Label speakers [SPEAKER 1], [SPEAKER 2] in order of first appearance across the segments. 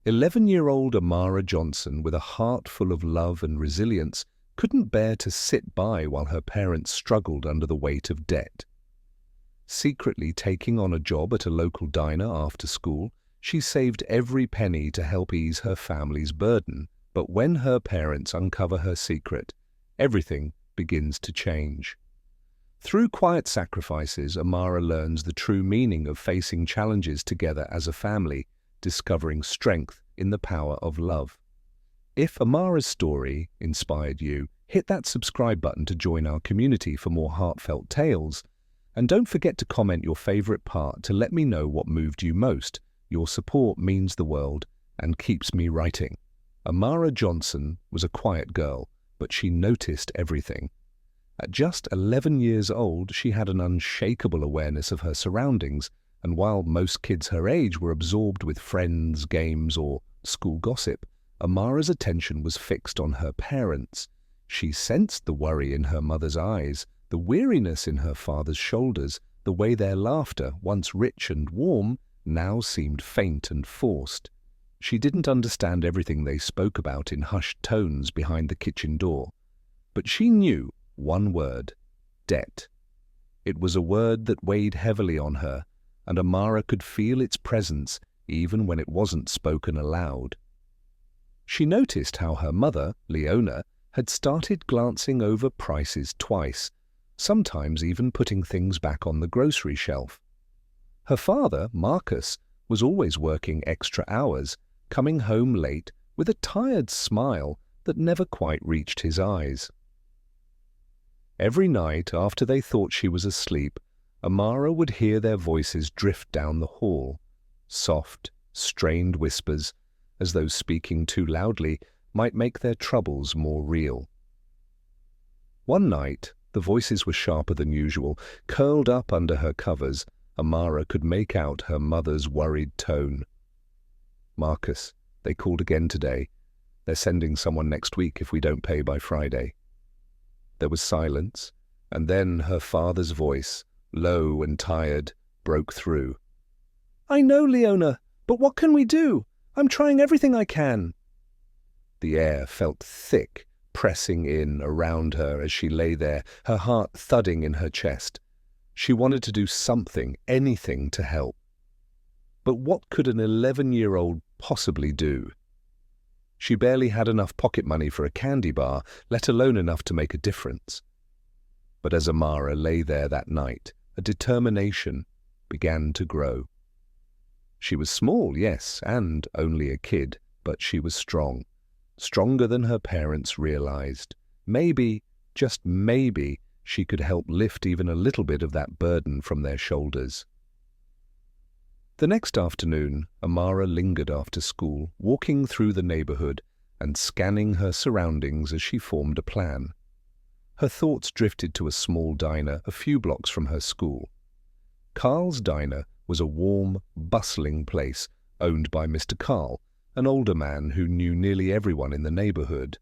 [SPEAKER 1] 11-year-old Amara Johnson, with a heart full of love and resilience, couldn't bear to sit by while her parents struggled under the weight of debt. Secretly taking on a job at a local diner after school, she saved every penny to help ease her family's burden. But when her parents uncover her secret, everything begins to change. Through quiet sacrifices, Amara learns the true meaning of facing challenges together as a family, discovering strength in the power of love. If Amara's story inspired you, hit that subscribe button to join our community for more heartfelt tales. And don't forget to comment your favorite part to let me know what moved you most. Your support means the world and keeps me writing. Amara Johnson was a quiet girl, but she noticed everything. At just 11 years old, she had an unshakable awareness of her surroundings, and while most kids her age were absorbed with friends, games, or school gossip, Amara's attention was fixed on her parents. She sensed the worry in her mother's eyes, the weariness in her father's shoulders, the way their laughter, once rich and warm, now seemed faint and forced. She didn't understand everything they spoke about in hushed tones behind the kitchen door, but she knew one word: debt. It was a word that weighed heavily on her, and Amara could feel its presence even when it wasn't spoken aloud. She noticed how her mother, Leona, had started glancing over prices twice, sometimes even putting things back on the grocery shelf. Her father, Marcus, was always working extra hours, coming home late with a tired smile that never quite reached his eyes. Every night, after they thought she was asleep, Amara would hear their voices drift down the hall, soft, strained whispers, as though speaking too loudly might make their troubles more real. One night, the voices were sharper than usual. Curled up under her covers, Amara could make out her mother's worried tone. "Marcus, they called again today. They're sending someone next week if we don't pay by Friday." There was silence, and then her father's voice, low and tired, broke through. "I know, Leona, but what can we do? I'm trying everything I can." The air felt thick, pressing in around her as she lay there, her heart thudding in her chest. She wanted to do something, anything to help. But what could an 11-year-old possibly do? She barely had enough pocket money for a candy bar, let alone enough to make a difference. But as Amara lay there that night, a determination began to grow. She was small, yes, and only a kid, but she was strong, stronger than her parents realized. Maybe, just maybe, she could help lift even a little bit of that burden from their shoulders. The next afternoon, Amara lingered after school, walking through the neighborhood and scanning her surroundings as she formed a plan. Her thoughts drifted to a small diner a few blocks from her school. Carl's Diner was a warm, bustling place owned by Mr. Carl, an older man who knew nearly everyone in the neighborhood.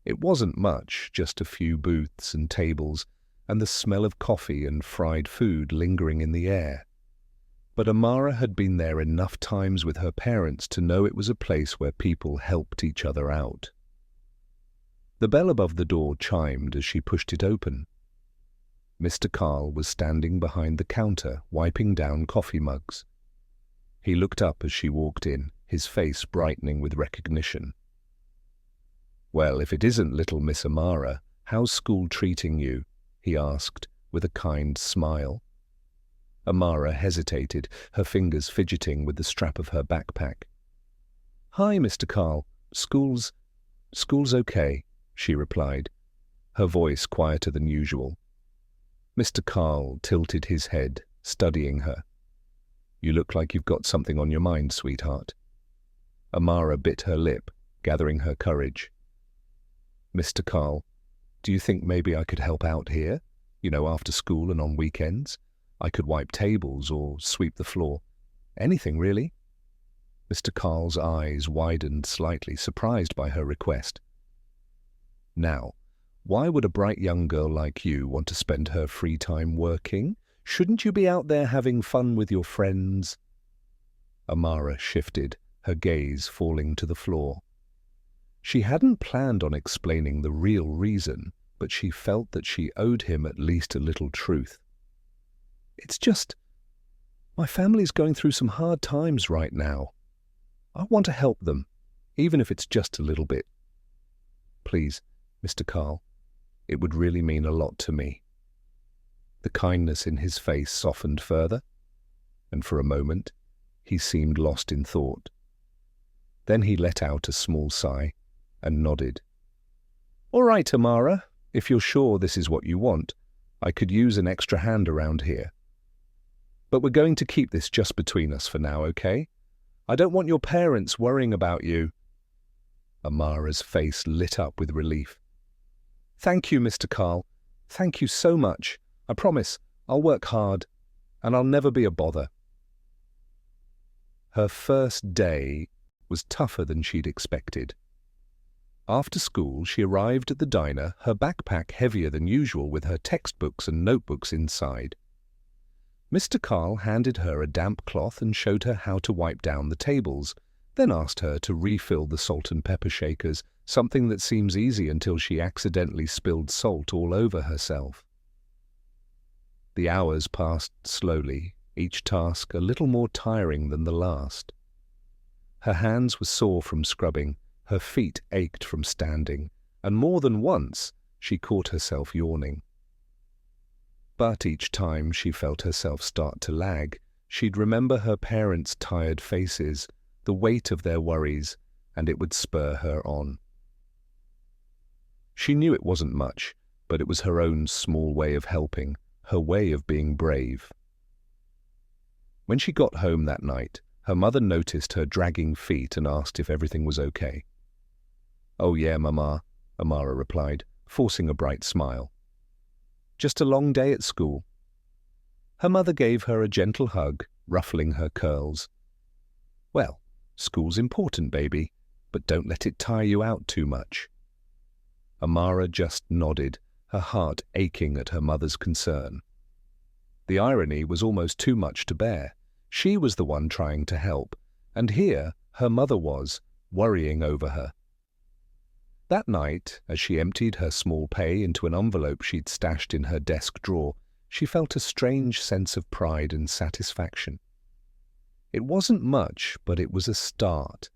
[SPEAKER 1] It wasn't much, just a few booths and tables, and the smell of coffee and fried food lingering in the air. But Amara had been there enough times with her parents to know it was a place where people helped each other out. The bell above the door chimed as she pushed it open. Mr. Carl was standing behind the counter, wiping down coffee mugs. He looked up as she walked in, his face brightening with recognition. "Well, if it isn't little Miss Amara, how's school treating you?" he asked, with a kind smile. Amara hesitated, her fingers fidgeting with the strap of her backpack. "Hi, Mr. Carl. School's okay," she replied, her voice quieter than usual. Mr. Carl tilted his head, studying her. "You look like you've got something on your mind, sweetheart." Amara bit her lip, gathering her courage. "Mr. Carl, do you think maybe I could help out here? After school and on weekends? I could wipe tables or sweep the floor. Anything, really." Mr. Carl's eyes widened slightly, surprised by her request. "Now, why would a bright young girl like you want to spend her free time working? Shouldn't you be out there having fun with your friends?" Amara shifted, her gaze falling to the floor. She hadn't planned on explaining the real reason, but she felt that she owed him at least a little truth. "It's just, my family's going through some hard times right now. I want to help them, even if it's just a little bit. Please, Mr. Carl, it would really mean a lot to me." The kindness in his face softened further, and for a moment he seemed lost in thought. Then he let out a small sigh and nodded. "All right, Amara, if you're sure this is what you want, I could use an extra hand around here. But we're going to keep this just between us for now, okay? I don't want your parents worrying about you." Amara's face lit up with relief. "Thank you, Mr. Carl. Thank you so much. I promise I'll work hard, and I'll never be a bother." Her first day was tougher than she'd expected. After school, she arrived at the diner, her backpack heavier than usual with her textbooks and notebooks inside. Mr. Carl handed her a damp cloth and showed her how to wipe down the tables, then asked her to refill the salt and pepper shakers, something that seems easy until she accidentally spilled salt all over herself. The hours passed slowly, each task a little more tiring than the last. Her hands were sore from scrubbing, her feet ached from standing, and more than once she caught herself yawning. But each time she felt herself start to lag, she'd remember her parents' tired faces, the weight of their worries, and it would spur her on. She knew it wasn't much, but it was her own small way of helping, her way of being brave. When she got home that night, her mother noticed her dragging feet and asked if everything was okay. "Oh yeah, Mama," Amara replied, forcing a bright smile. "Just a long day at school." Her mother gave her a gentle hug, ruffling her curls. "Well, school's important, baby, but don't let it tire you out too much." Amara just nodded, her heart aching at her mother's concern. The irony was almost too much to bear. She was the one trying to help, and here her mother was, worrying over her. That night, as she emptied her small pay into an envelope she'd stashed in her desk drawer, she felt a strange sense of pride and satisfaction. It wasn't much, but it was a start,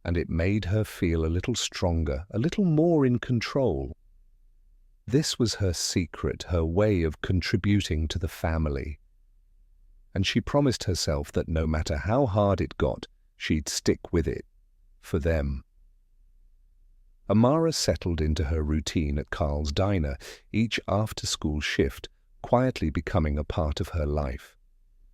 [SPEAKER 1] and it made her feel a little stronger, a little more in control. This was her secret, her way of contributing to the family. And she promised herself that no matter how hard it got, she'd stick with it, for them. Amara settled into her routine at Carl's diner, each after-school shift quietly becoming a part of her life.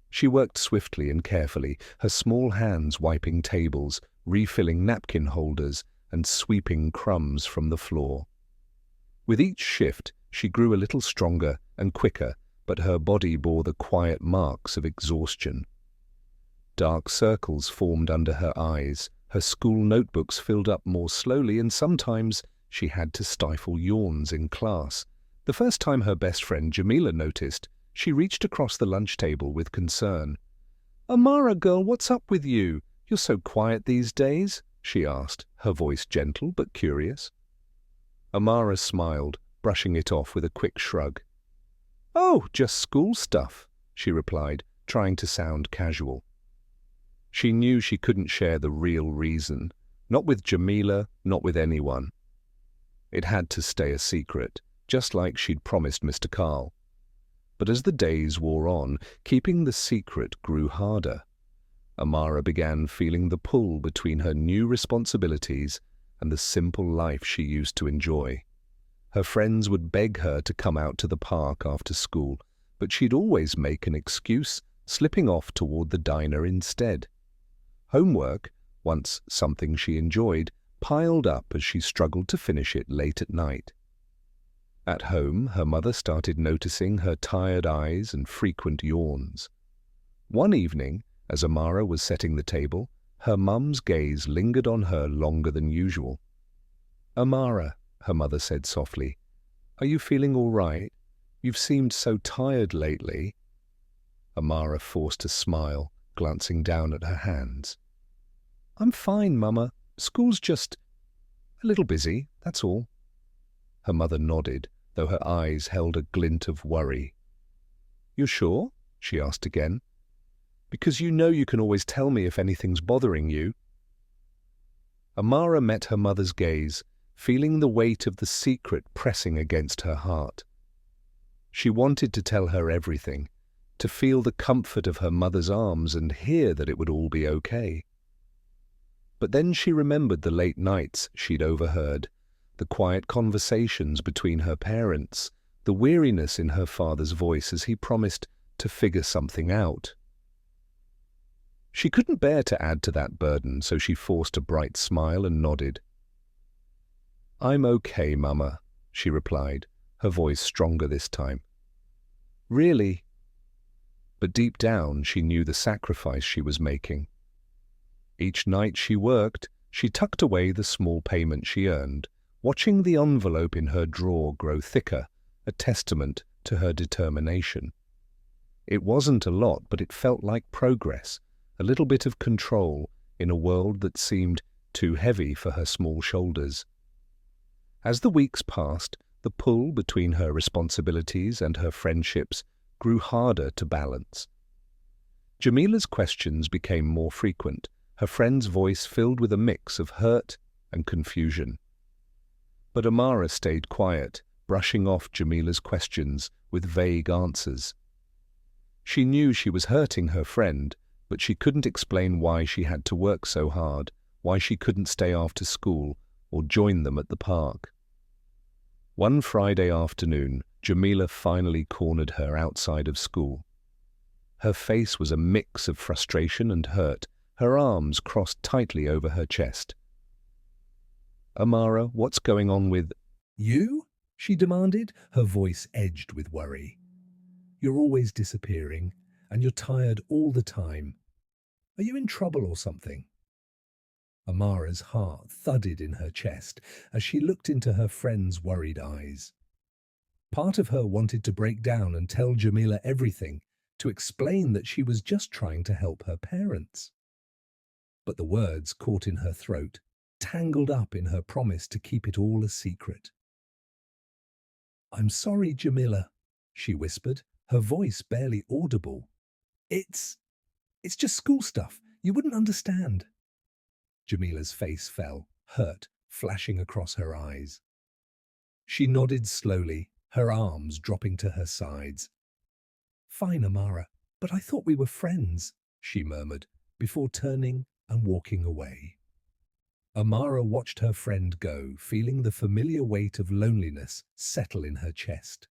[SPEAKER 1] She worked swiftly and carefully, her small hands wiping tables, refilling napkin holders, and sweeping crumbs from the floor. With each shift, she grew a little stronger and quicker, but her body bore the quiet marks of exhaustion. Dark circles formed under her eyes, her school notebooks filled up more slowly, and sometimes she had to stifle yawns in class. The first time her best friend Jamila noticed, she reached across the lunch table with concern. "Amara, girl, what's up with you? You're so quiet these days," she asked, her voice gentle but curious. Amara smiled, brushing it off with a quick shrug. "Oh, just school stuff," she replied, trying to sound casual. She knew she couldn't share the real reason, not with Jamila, not with anyone. It had to stay a secret, just like she'd promised Mr. Carl. But as the days wore on, keeping the secret grew harder. Amara began feeling the pull between her new responsibilities and the simple life she used to enjoy. Her friends would beg her to come out to the park after school, but she'd always make an excuse, slipping off toward the diner instead. Homework, once something she enjoyed, piled up as she struggled to finish it late at night. At home, her mother started noticing her tired eyes and frequent yawns. One evening, as Amara was setting the table, her mum's gaze lingered on her longer than usual. "Amara," her mother said softly, "are you feeling all right? You've seemed so tired lately." Amara forced a smile, glancing down at her hands. I'm fine, Mama. School's just a little busy, that's all. Her mother nodded, though her eyes held a glint of worry. You're sure? She asked again. Because you know you can always tell me if anything's bothering you. Amara met her mother's gaze, feeling the weight of the secret pressing against her heart. She wanted to tell her everything, to feel the comfort of her mother's arms and hear that it would all be okay. But then she remembered the late nights she'd overheard, the quiet conversations between her parents, the weariness in her father's voice as he promised to figure something out. She couldn't bear to add to that burden, so she forced a bright smile and nodded. I'm okay, Mama, she replied, her voice stronger this time. Really? But deep down she knew the sacrifice she was making. Each night she worked, she tucked away the small payment she earned, watching the envelope in her drawer grow thicker, a testament to her determination. It wasn't a lot, but it felt like progress, a little bit of control in a world that seemed too heavy for her small shoulders. As the weeks passed, the pull between her responsibilities and her friendships grew harder to balance. Jamila's questions became more frequent, her friend's voice filled with a mix of hurt and confusion. But Amara stayed quiet, brushing off Jamila's questions with vague answers. She knew she was hurting her friend, but she couldn't explain why she had to work so hard, why she couldn't stay after school or join them at the park. One Friday afternoon, Jamila finally cornered her outside of school. Her face was a mix of frustration and hurt, her arms crossed tightly over her chest. Amara, what's going on with
[SPEAKER 2] You? She demanded, her voice edged with worry. You're always disappearing, and you're tired all the time. Are you in trouble or something? Amara's heart thudded in her chest as she looked into her friend's worried eyes. Part of her wanted to break down and tell Jamila everything, to explain that she was just trying to help her parents. But the words caught in her throat, tangled up in her promise to keep it all a secret. I'm sorry, Jamila, she whispered, her voice barely audible. It's just school stuff. You wouldn't understand. Jamila's face fell, hurt, flashing across her eyes. She nodded slowly, her arms dropping to her sides. Fine, Amara, but I thought we were friends, she murmured, before turning and walking away. Amara watched her friend go, feeling the familiar weight of loneliness settle in her chest.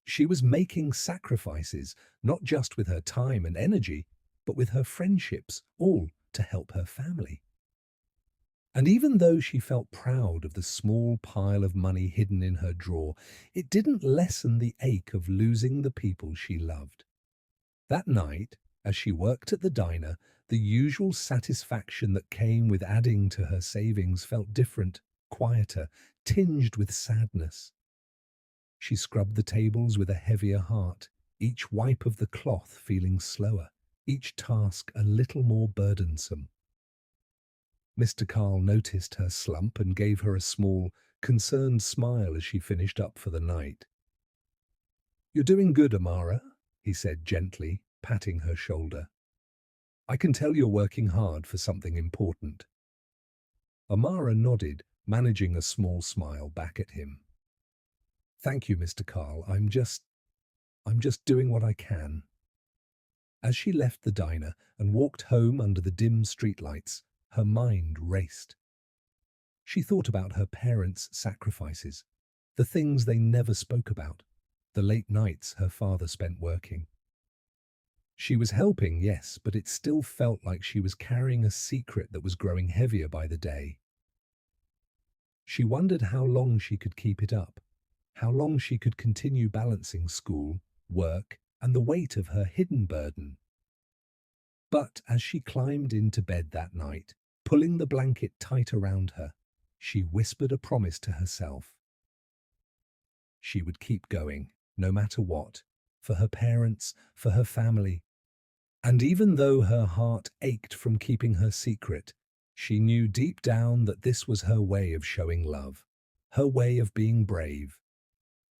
[SPEAKER 2] She was making sacrifices, not just with her time and energy, but with her friendships, all to help her family. And even though she felt proud of the small pile of money hidden in her drawer, it didn't lessen the ache of losing the people she loved. That night, as she worked at the diner, the usual satisfaction that came with adding to her savings felt different, quieter, tinged with sadness. She scrubbed the tables with a heavier heart, each wipe of the cloth feeling slower, each task a little more burdensome. Mr. Carl noticed her slump and gave her a small, concerned smile as she finished up for the night. You're doing good, Amara, he said gently, patting her shoulder. I can tell you're working hard for something important. Amara nodded, managing a small smile back at him. Thank you, Mr. Carl. I'm just doing what I can. As she left the diner and walked home under the dim streetlights, her mind raced. She thought about her parents' sacrifices, the things they never spoke about, the late nights her father spent working. She was helping, yes, but it still felt like she was carrying a secret that was growing heavier by the day. She wondered how long she could keep it up, how long she could continue balancing school, work, and the weight of her hidden burden. But as she climbed into bed that night, pulling the blanket tight around her, she whispered a promise to herself. She would keep going, no matter what, for her parents, for her family. And even though her heart ached from keeping her secret, She knew deep down that this was her way of showing love, her way of being brave.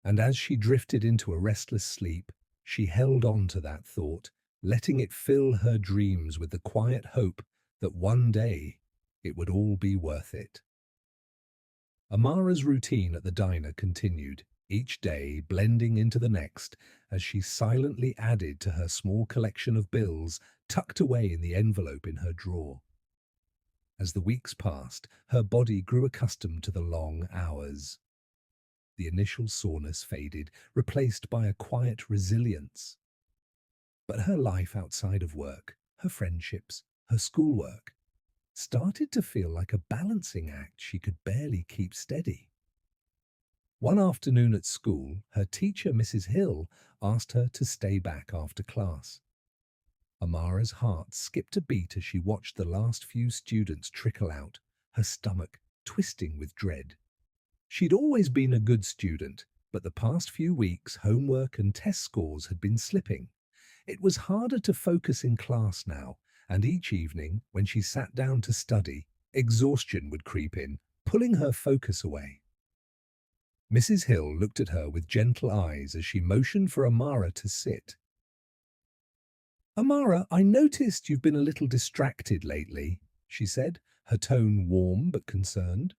[SPEAKER 2] And as she drifted into a restless sleep, she held on to that thought, letting it fill her dreams with the quiet hope that one day it would all be worth it. Amara's routine at the diner continued, each day blending into the next as she silently added to her small collection of bills tucked away in the envelope in her drawer. As the weeks passed, her body grew accustomed to the long hours. The initial soreness faded, replaced by a quiet resilience. But her life outside of work, her friendships, her schoolwork, started to feel like a balancing act she could barely keep steady. One afternoon at school, her teacher, Mrs. Hill, asked her to stay back after class. Amara's heart skipped a beat as she watched the last few students trickle out, her stomach twisting with dread. She'd always been a good student, but the past few weeks, homework and test scores had been slipping. It was harder to focus in class now, and each evening, when she sat down to study, exhaustion would creep in, pulling her focus away. Mrs. Hill looked at her with gentle eyes as she motioned for Amara to sit. "Amara, I noticed you've been a little distracted lately," she said, her tone warm but concerned.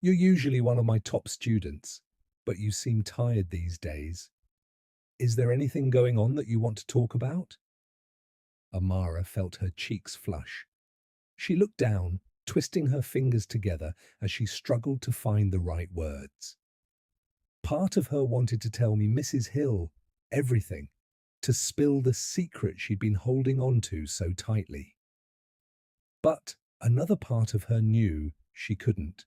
[SPEAKER 2] "You're usually one of my top students, but you seem tired these days. Is there anything going on that you want to talk about?" Amara felt her cheeks flush. She looked down, twisting her fingers together as she struggled to find the right words. Part of her wanted to tell me Mrs. Hill everything, to spill the secret she'd been holding on to so tightly. But another part of her knew she couldn't.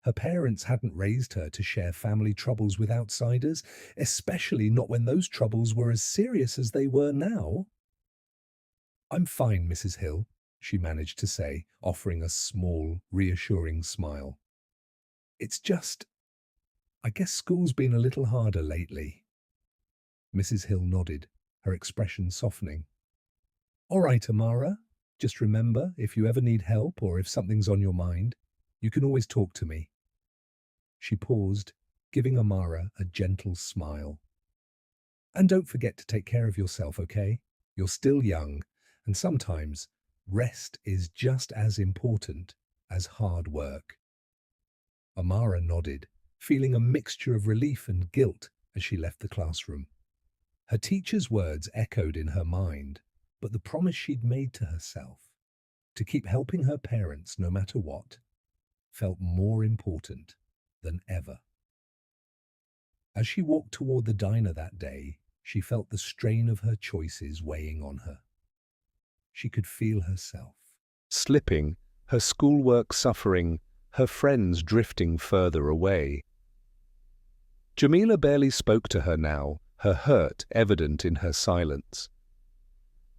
[SPEAKER 2] Her parents hadn't raised her to share family troubles with outsiders, especially not when those troubles were as serious as they were now. "I'm fine, Mrs. Hill," she managed to say, offering a small, reassuring smile. "It's just, I guess school's been a little harder lately." Mrs. Hill nodded, her expression softening. "All right, Amara. Just remember, if you ever need help or if something's on your mind, you can always talk to me." She paused, giving Amara a gentle smile. "And don't forget to take care of yourself, okay? You're still young, and sometimes rest is just as important as hard work." Amara nodded, feeling a mixture of relief and guilt as she left the classroom. Her teacher's words echoed in her mind, but the promise she'd made to herself, to keep helping her parents no matter what, felt more important than ever. As she walked toward the diner that day, she felt the strain of her choices weighing on her. She could feel herself
[SPEAKER 1] Slipping, her schoolwork suffering, her friends drifting further away. Jamila barely spoke to her now, her hurt evident in her silence.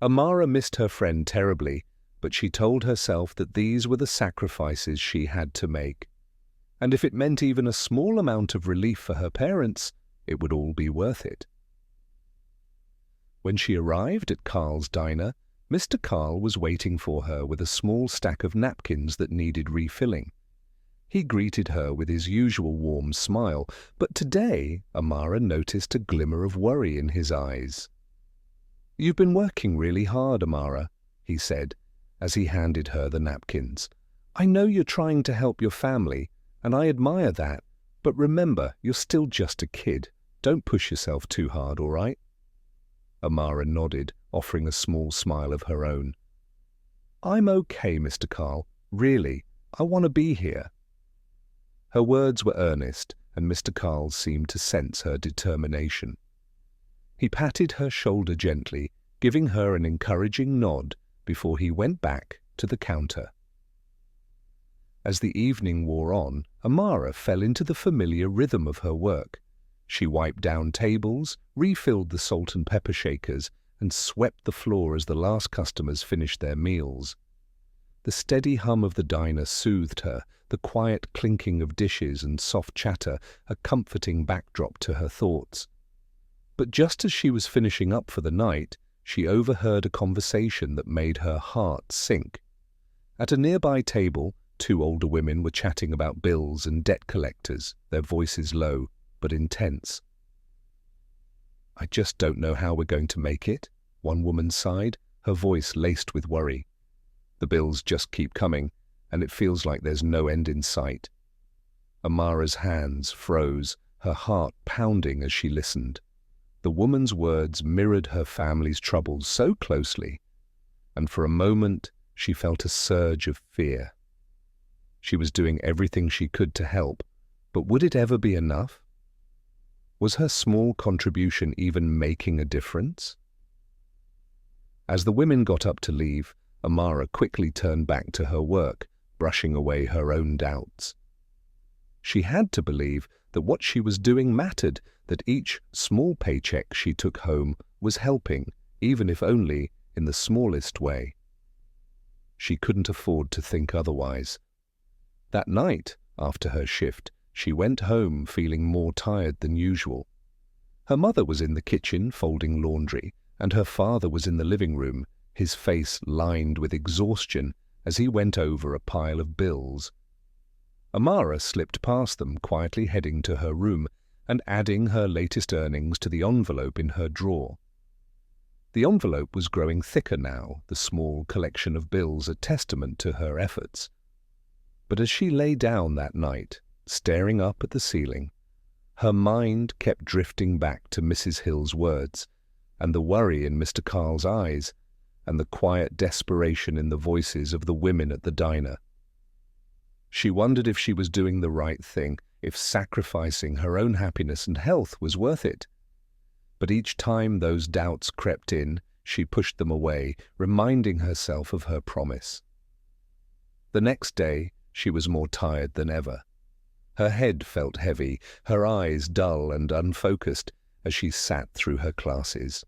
[SPEAKER 1] Amara missed her friend terribly, but she told herself that these were the sacrifices she had to make. And if it meant even a small amount of relief for her parents, it would all be worth it. When she arrived at Carl's diner, Mr. Carl was waiting for her with a small stack of napkins that needed refilling. He greeted her with his usual warm smile, but today Amara noticed a glimmer of worry in his eyes. "You've been working really hard, Amara," he said, as he handed her the napkins. "I know you're trying to help your family, and I admire that, but remember, you're still just a kid. Don't push yourself too hard, all right?" Amara nodded, offering a small smile of her own. "I'm okay, Mr. Carl. Really, I want to be here." Her words were earnest, and Mr. Carl seemed to sense her determination. He patted her shoulder gently, giving her an encouraging nod before he went back to the counter. As the evening wore on, Amara fell into the familiar rhythm of her work. She wiped down tables, refilled the salt and pepper shakers, and swept the floor as the last customers finished their meals. The steady hum of the diner soothed her, the quiet clinking of dishes and soft chatter a comforting backdrop to her thoughts. But just as she was finishing up for the night, she overheard a conversation that made her heart sink. At a nearby table, two older women were chatting about bills and debt collectors, their voices low but intense. "I just don't know how we're going to make it," one woman sighed, her voice laced with worry. "The bills just keep coming, and it feels like there's no end in sight." Amara's hands froze, her heart pounding as she listened. The woman's words mirrored her family's troubles so closely, and for a moment she felt a surge of fear. She was doing everything she could to help, but would it ever be enough? Was her small contribution even making a difference? As the women got up to leave, Amara quickly turned back to her work, brushing away her own doubts. She had to believe that what she was doing mattered, that each small paycheck she took home was helping, even if only in the smallest way. She couldn't afford to think otherwise. That night, after her shift, she went home feeling more tired than usual. Her mother was in the kitchen folding laundry, and her father was in the living room, his face lined with exhaustion as he went over a pile of bills. Amara slipped past them, quietly heading to her room and adding her latest earnings to the envelope in her drawer. The envelope was growing thicker now, the small collection of bills a testament to her efforts. But as she lay down that night, staring up at the ceiling, her mind kept drifting back to Mrs. Hill's words, and the worry in Mr. Carl's eyes, and the quiet desperation in the voices of the women at the diner. She wondered if she was doing the right thing, if sacrificing her own happiness and health was worth it. But each time those doubts crept in, she pushed them away, reminding herself of her promise. The next day, she was more tired than ever. Her head felt heavy, her eyes dull and unfocused as she sat through her classes.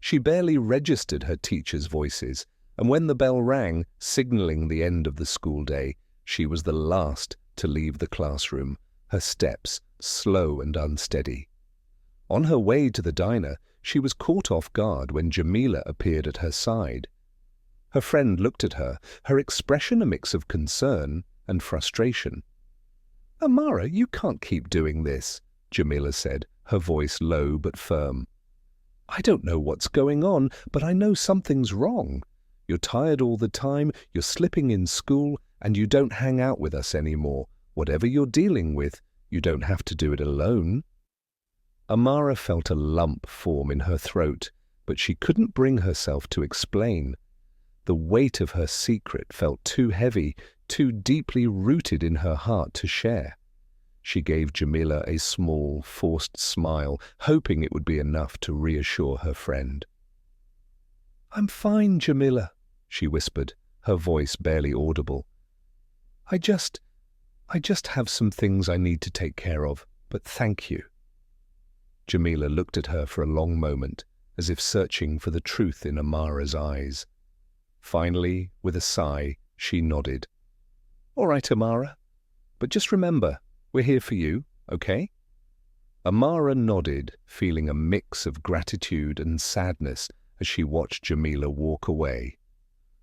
[SPEAKER 1] She barely registered her teachers' voices, and when the bell rang, signaling the end of the school day, she was the last to leave the classroom, her steps slow and unsteady. On her way to the diner, she was caught off guard when Jamila appeared at her side. Her friend looked at her, her expression a mix of concern and frustration. "Amara, you can't keep doing this," Jamila said, her voice low but firm. "I don't know what's going on, but I know something's wrong. You're tired all the time, you're slipping in school, and you don't hang out with us anymore. Whatever you're dealing with, you don't have to do it alone." Amara felt a lump form in her throat, but she couldn't bring herself to explain. The weight of her secret felt too heavy, too deeply rooted in her heart to share. She gave Jamila a small, forced smile, hoping it would be enough to reassure her friend. "I'm fine, Jamila," she whispered, her voice barely audible. I just have some things I need to take care of, but thank you." Jamila looked at her for a long moment, as if searching for the truth in Amara's eyes. Finally, with a sigh, she nodded. "All right, Amara. But just remember, we're here for you, okay?" Amara nodded, feeling a mix of gratitude and sadness as she watched Jamila walk away.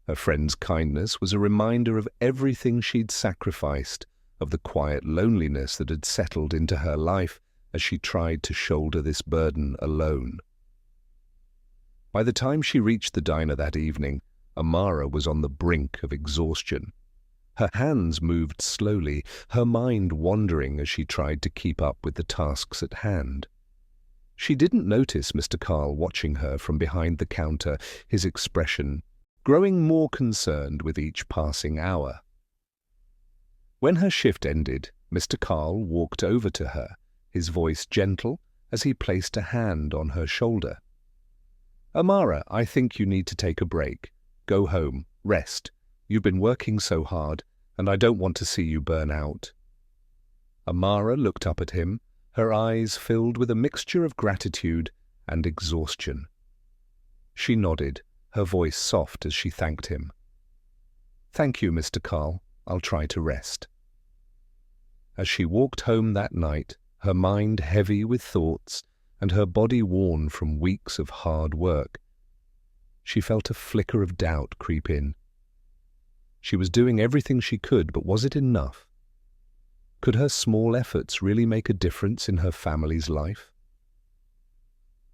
[SPEAKER 1] Her friend's kindness was a reminder of everything she'd sacrificed, of the quiet loneliness that had settled into her life as she tried to shoulder this burden alone. By the time she reached the diner that evening, Amara was on the brink of exhaustion. Her hands moved slowly, her mind wandering as she tried to keep up with the tasks at hand. She didn't notice Mr. Carl watching her from behind the counter, his expression growing more concerned with each passing hour. When her shift ended, Mr. Carl walked over to her, his voice gentle as he placed a hand on her shoulder. "Amara, I think you need to take a break. Go home, rest. You've been working so hard, and I don't want to see you burn out." Amara looked up at him, her eyes filled with a mixture of gratitude and exhaustion. She nodded, her voice soft as she thanked him. "Thank you, Mr. Carl. I'll try to rest." As she walked home that night, her mind heavy with thoughts and her body worn from weeks of hard work, she felt a flicker of doubt creep in. She was doing everything she could, but was it enough? Could her small efforts really make a difference in her family's life?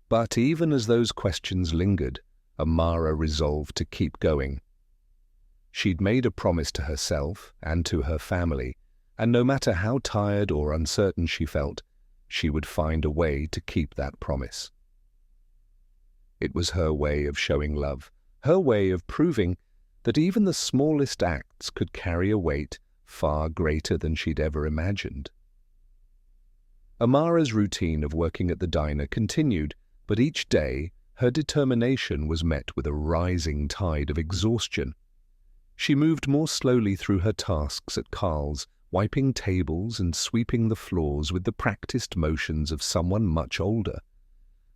[SPEAKER 1] But even as those questions lingered, Amara resolved to keep going. She'd made a promise to herself and to her family, and no matter how tired or uncertain she felt, she would find a way to keep that promise. It was her way of showing love, her way of proving that even the smallest acts could carry a weight far greater than she'd ever imagined. Amara's routine of working at the diner continued, but each day her determination was met with a rising tide of exhaustion. She moved more slowly through her tasks at Carl's, wiping tables and sweeping the floors with the practiced motions of someone much older.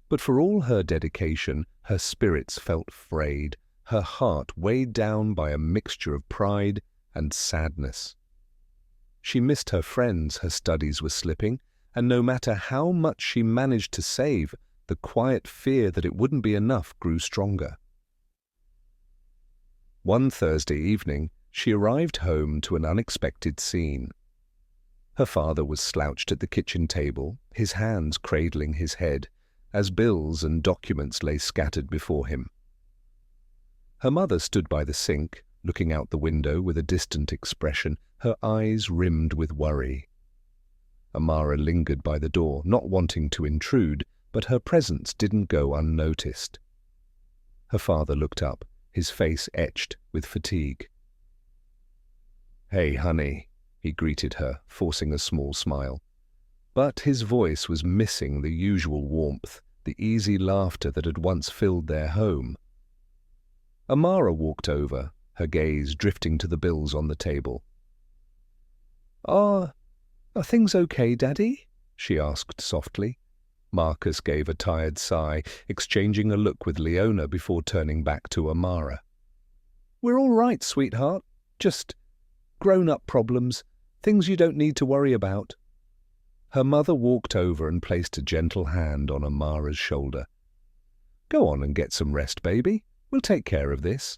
[SPEAKER 1] But for all her dedication, her spirits felt frayed, her heart weighed down by a mixture of pride and sadness. She missed her friends, her studies were slipping, and no matter how much she managed to save, the quiet fear that it wouldn't be enough grew stronger. One Thursday evening, she arrived home to an unexpected scene. Her father was slouched at the kitchen table, his hands cradling his head, as bills and documents lay scattered before him. Her mother stood by the sink, looking out the window with a distant expression, her eyes rimmed with worry. Amara lingered by the door, not wanting to intrude, but her presence didn't go unnoticed. Her father looked up, his face etched with fatigue. "Hey, honey," he greeted her, forcing a small smile. But his voice was missing the usual warmth, the easy laughter that had once filled their home. Amara walked over, her gaze drifting to the bills on the table. Are things okay, Daddy?" she asked softly. Marcus gave a tired sigh, exchanging a look with Leona before turning back to Amara. "We're all right, sweetheart. Just grown-up problems, things you don't need to worry about." Her mother walked over and placed a gentle hand on Amara's shoulder. "Go on and get some rest, baby. We'll take care of this."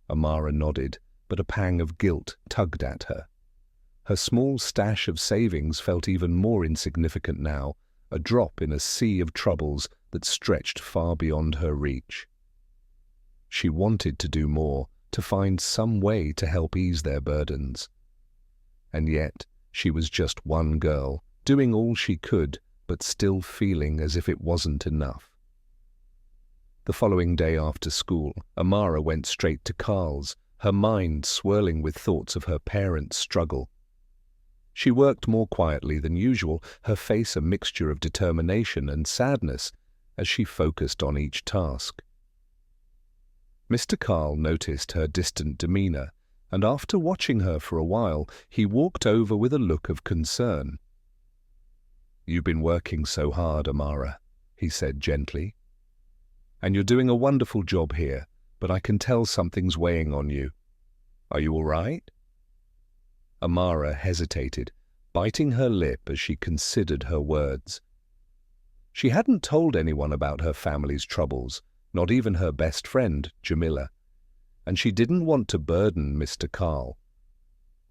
[SPEAKER 1] Amara nodded, but a pang of guilt tugged at her. Her small stash of savings felt even more insignificant now, a drop in a sea of troubles that stretched far beyond her reach. She wanted to do more, to find some way to help ease their burdens. And yet, she was just one girl, doing all she could, but still feeling as if it wasn't enough. The following day after school, Amara went straight to Carl's, her mind swirling with thoughts of her parents' struggle. She worked more quietly than usual, her face a mixture of determination and sadness as she focused on each task. Mr. Carl noticed her distant demeanor, and after watching her for a while, he walked over with a look of concern. "You've been working so hard, Amara," he said gently. "And you're doing a wonderful job here, but I can tell something's weighing on you. Are you all right?" Amara hesitated, biting her lip as she considered her words. She hadn't told anyone about her family's troubles, not even her best friend, Jamila, and she didn't want to burden Mr. Carl.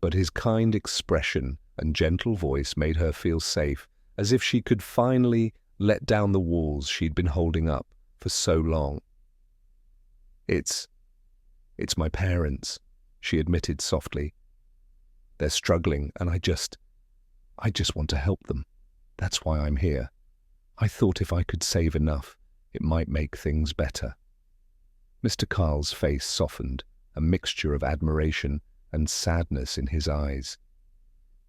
[SPEAKER 1] But his kind expression and gentle voice made her feel safe, as if she could finally let down the walls she'd been holding up for so long. It's my parents," she admitted softly. "They're struggling, and I just want to help them. That's why I'm here. I thought if I could save enough, it might make things better." Mr. Carl's face softened, a mixture of admiration and sadness in his eyes.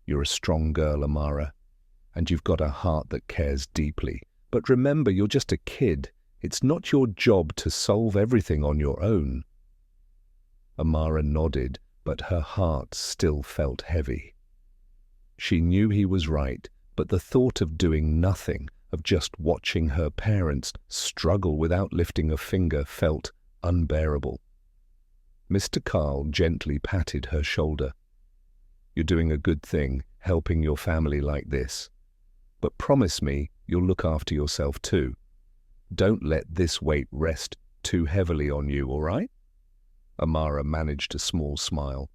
[SPEAKER 1] "You're a strong girl, Amara, and you've got a heart that cares deeply. But remember, you're just a kid. It's not your job to solve everything on your own." Amara nodded, but her heart still felt heavy. She knew he was right, but the thought of doing nothing, of just watching her parents struggle without lifting a finger, felt unbearable. Mr. Carl gently patted her shoulder. "You're doing a good thing, helping your family like this. But promise me you'll look after yourself too. Don't let this weight rest too heavily on you, all right?" Amara managed a small smile.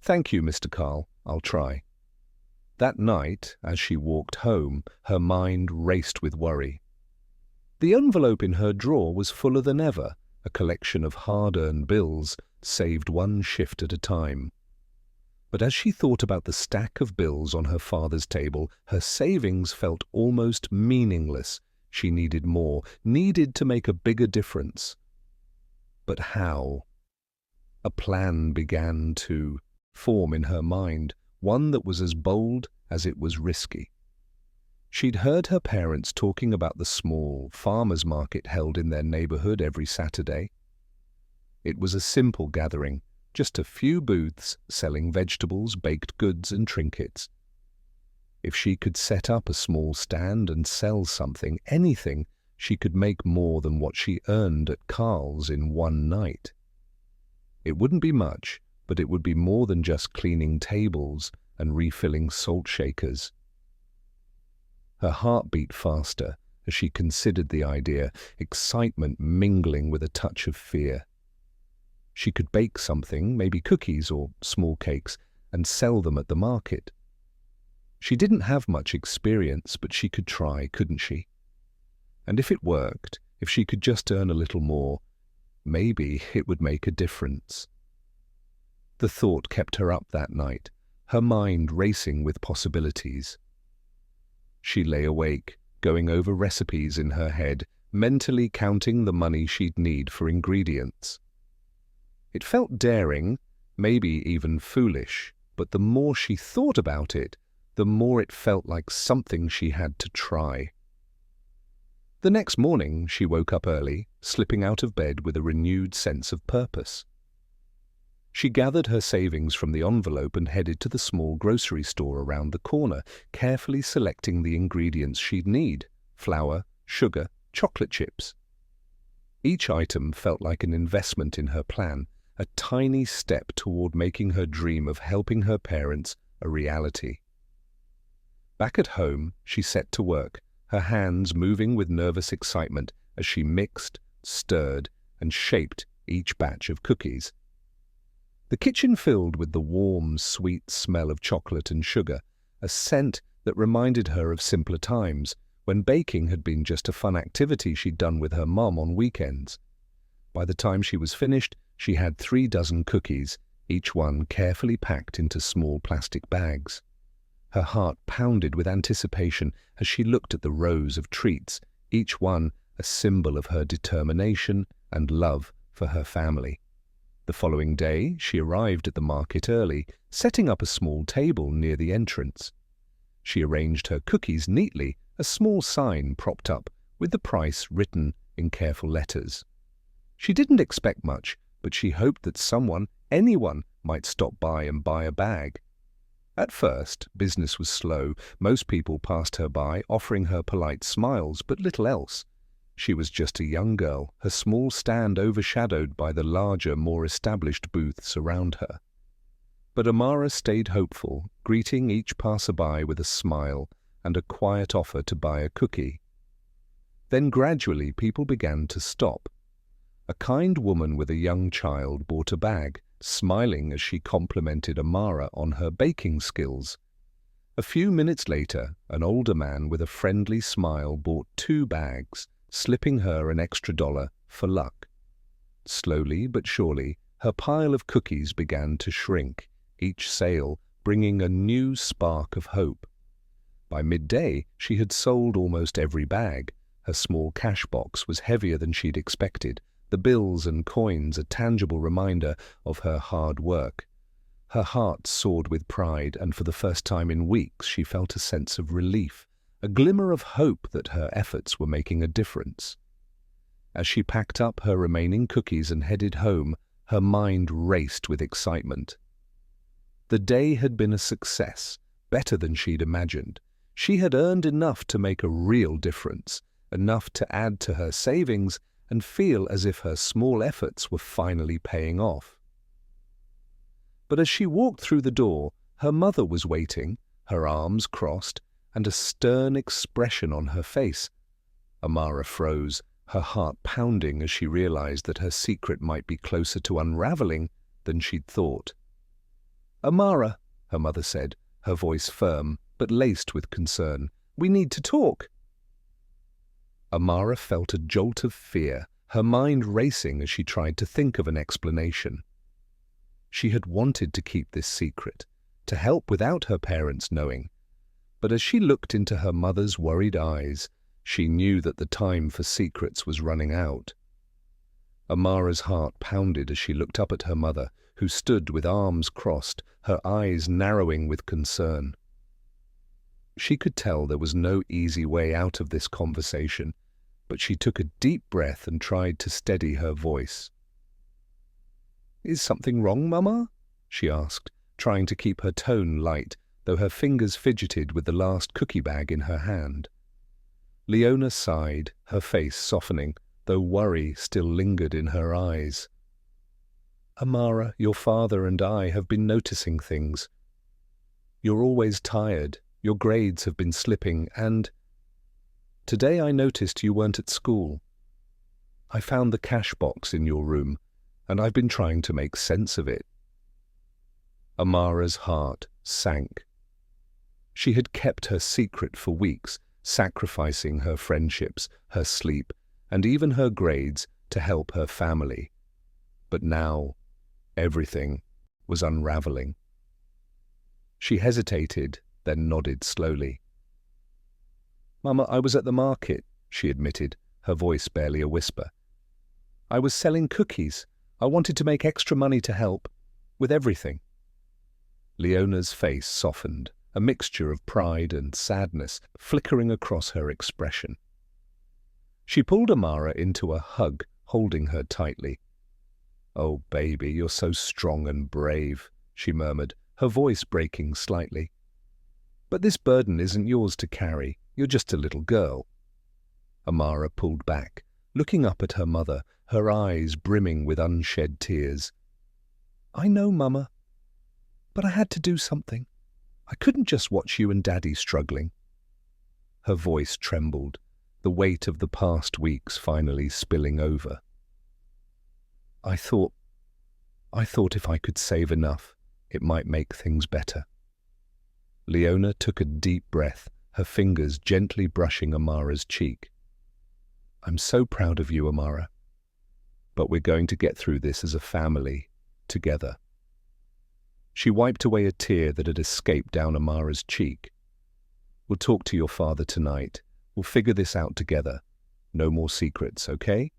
[SPEAKER 1] "Thank you, Mr. Carl. I'll try." That night, as she walked home, her mind raced with worry. The envelope in her drawer was fuller than ever, a collection of hard-earned bills, saved one shift at a time. But as she thought about the stack of bills on her father's table, her savings felt almost meaningless. She needed more, needed to make a bigger difference. But how? A plan began to form in her mind, one that was as bold as it was risky. She'd heard her parents talking about the small farmers' market held in their neighborhood every Saturday. It was a simple gathering, just a few booths selling vegetables, baked goods, and trinkets. If she could set up a small stand and sell something, anything, she could make more than what she earned at Carl's in one night. It wouldn't be much, but it would be more than just cleaning tables and refilling salt shakers. Her heart beat faster as she considered the idea, excitement mingling with a touch of fear. She could bake something, maybe cookies or small cakes, and sell them at the market. She didn't have much experience, but she could try, couldn't she? And if it worked, if she could just earn a little more, maybe it would make a difference. The thought kept her up that night, her mind racing with possibilities. She lay awake, going over recipes in her head, mentally counting the money she'd need for ingredients. It felt daring, maybe even foolish, but the more she thought about it, the more it felt like something she had to try. The next morning she woke up early, slipping out of bed with a renewed sense of purpose. She gathered her savings from the envelope and headed to the small grocery store around the corner, carefully selecting the ingredients she'd need: flour, sugar, chocolate chips. Each item felt like an investment in her plan, a tiny step toward making her dream of helping her parents a reality. Back at home, she set to work, her hands moving with nervous excitement as she mixed, stirred, and shaped each batch of cookies. The kitchen filled with the warm, sweet smell of chocolate and sugar, a scent that reminded her of simpler times, when baking had been just a fun activity she'd done with her mom on weekends. By the time she was finished, she had 3 dozen cookies, each one carefully packed into small plastic bags. Her heart pounded with anticipation as she looked at the rows of treats, each one a symbol of her determination and love for her family. The following day, she arrived at the market early, setting up a small table near the entrance. She arranged her cookies neatly, a small sign propped up, with the price written in careful letters. She didn't expect much, but she hoped that someone, anyone, might stop by and buy a bag. At first, business was slow. Most people passed her by, offering her polite smiles, but little else. She was just a young girl, her small stand overshadowed by the larger, more established booths around her. But Amara stayed hopeful, greeting each passerby with a smile and a quiet offer to buy a cookie. Then gradually people began to stop. A kind woman with a young child bought a bag, smiling as she complimented Amara on her baking skills. A few minutes later, an older man with a friendly smile bought 2 bags, slipping her an extra $1 for luck. Slowly but surely, her pile of cookies began to shrink, each sale bringing a new spark of hope. By midday, she had sold almost every bag. Her small cash box was heavier than she'd expected, the bills and coins a tangible reminder of her hard work. Her heart soared with pride, and for the first time in weeks she felt a sense of relief, a glimmer of hope that her efforts were making a difference. As she packed up her remaining cookies and headed home, her mind raced with excitement. The day had been a success, better than she'd imagined. She had earned enough to make a real difference, enough to add to her savings and feel as if her small efforts were finally paying off. But as she walked through the door, her mother was waiting, her arms crossed, and a stern expression on her face. Amara froze, her heart pounding as she realized that her secret might be closer to unraveling than she'd thought. "Amara," her mother said, her voice firm but laced with concern, "we need to talk." Amara felt a jolt of fear, her mind racing as she tried to think of an explanation. She had wanted to keep this secret, to help without her parents knowing, but as she looked into her mother's worried eyes, she knew that the time for secrets was running out. Amara's heart pounded as she looked up at her mother, who stood with arms crossed, her eyes narrowing with concern. She could tell there was no easy way out of this conversation, but she took a deep breath and tried to steady her voice. "Is something wrong, Mama?" she asked, trying to keep her tone light, though her fingers fidgeted with the last cookie bag in her hand. Leona sighed, her face softening, though worry still lingered in her eyes. "Amara, your father and I have been noticing things. You're always tired, your grades have been slipping, and today I noticed you weren't at school. I found the cash box in your room, and I've been trying to make sense of it." Amara's heart sank. She had kept her secret for weeks, sacrificing her friendships, her sleep, and even her grades to help her family. But now, everything was unraveling. She hesitated, then nodded slowly. "Mama, I was at the market," she admitted, her voice barely a whisper. "I was selling cookies. I wanted to make extra money to help, with everything." Leona's face softened, a mixture of pride and sadness flickering across her expression. She pulled Amara into a hug, holding her tightly. "Oh, baby, you're so strong and brave," she murmured, her voice breaking slightly. "But this burden isn't yours to carry. You're just a little girl." Amara pulled back, looking up at her mother, her eyes brimming with unshed tears. "I know, Mama, but I had to do something. I couldn't just watch you and Daddy struggling." Her voice trembled, the weight of the past weeks finally spilling over. I thought if I could save enough, it might make things better." Leona took a deep breath, her fingers gently brushing Amara's cheek. "I'm so proud of you, Amara. But we're going to get through this as a family, together." She wiped away a tear that had escaped down Amara's cheek. "We'll talk to your father tonight. We'll figure this out together. No more secrets, okay?"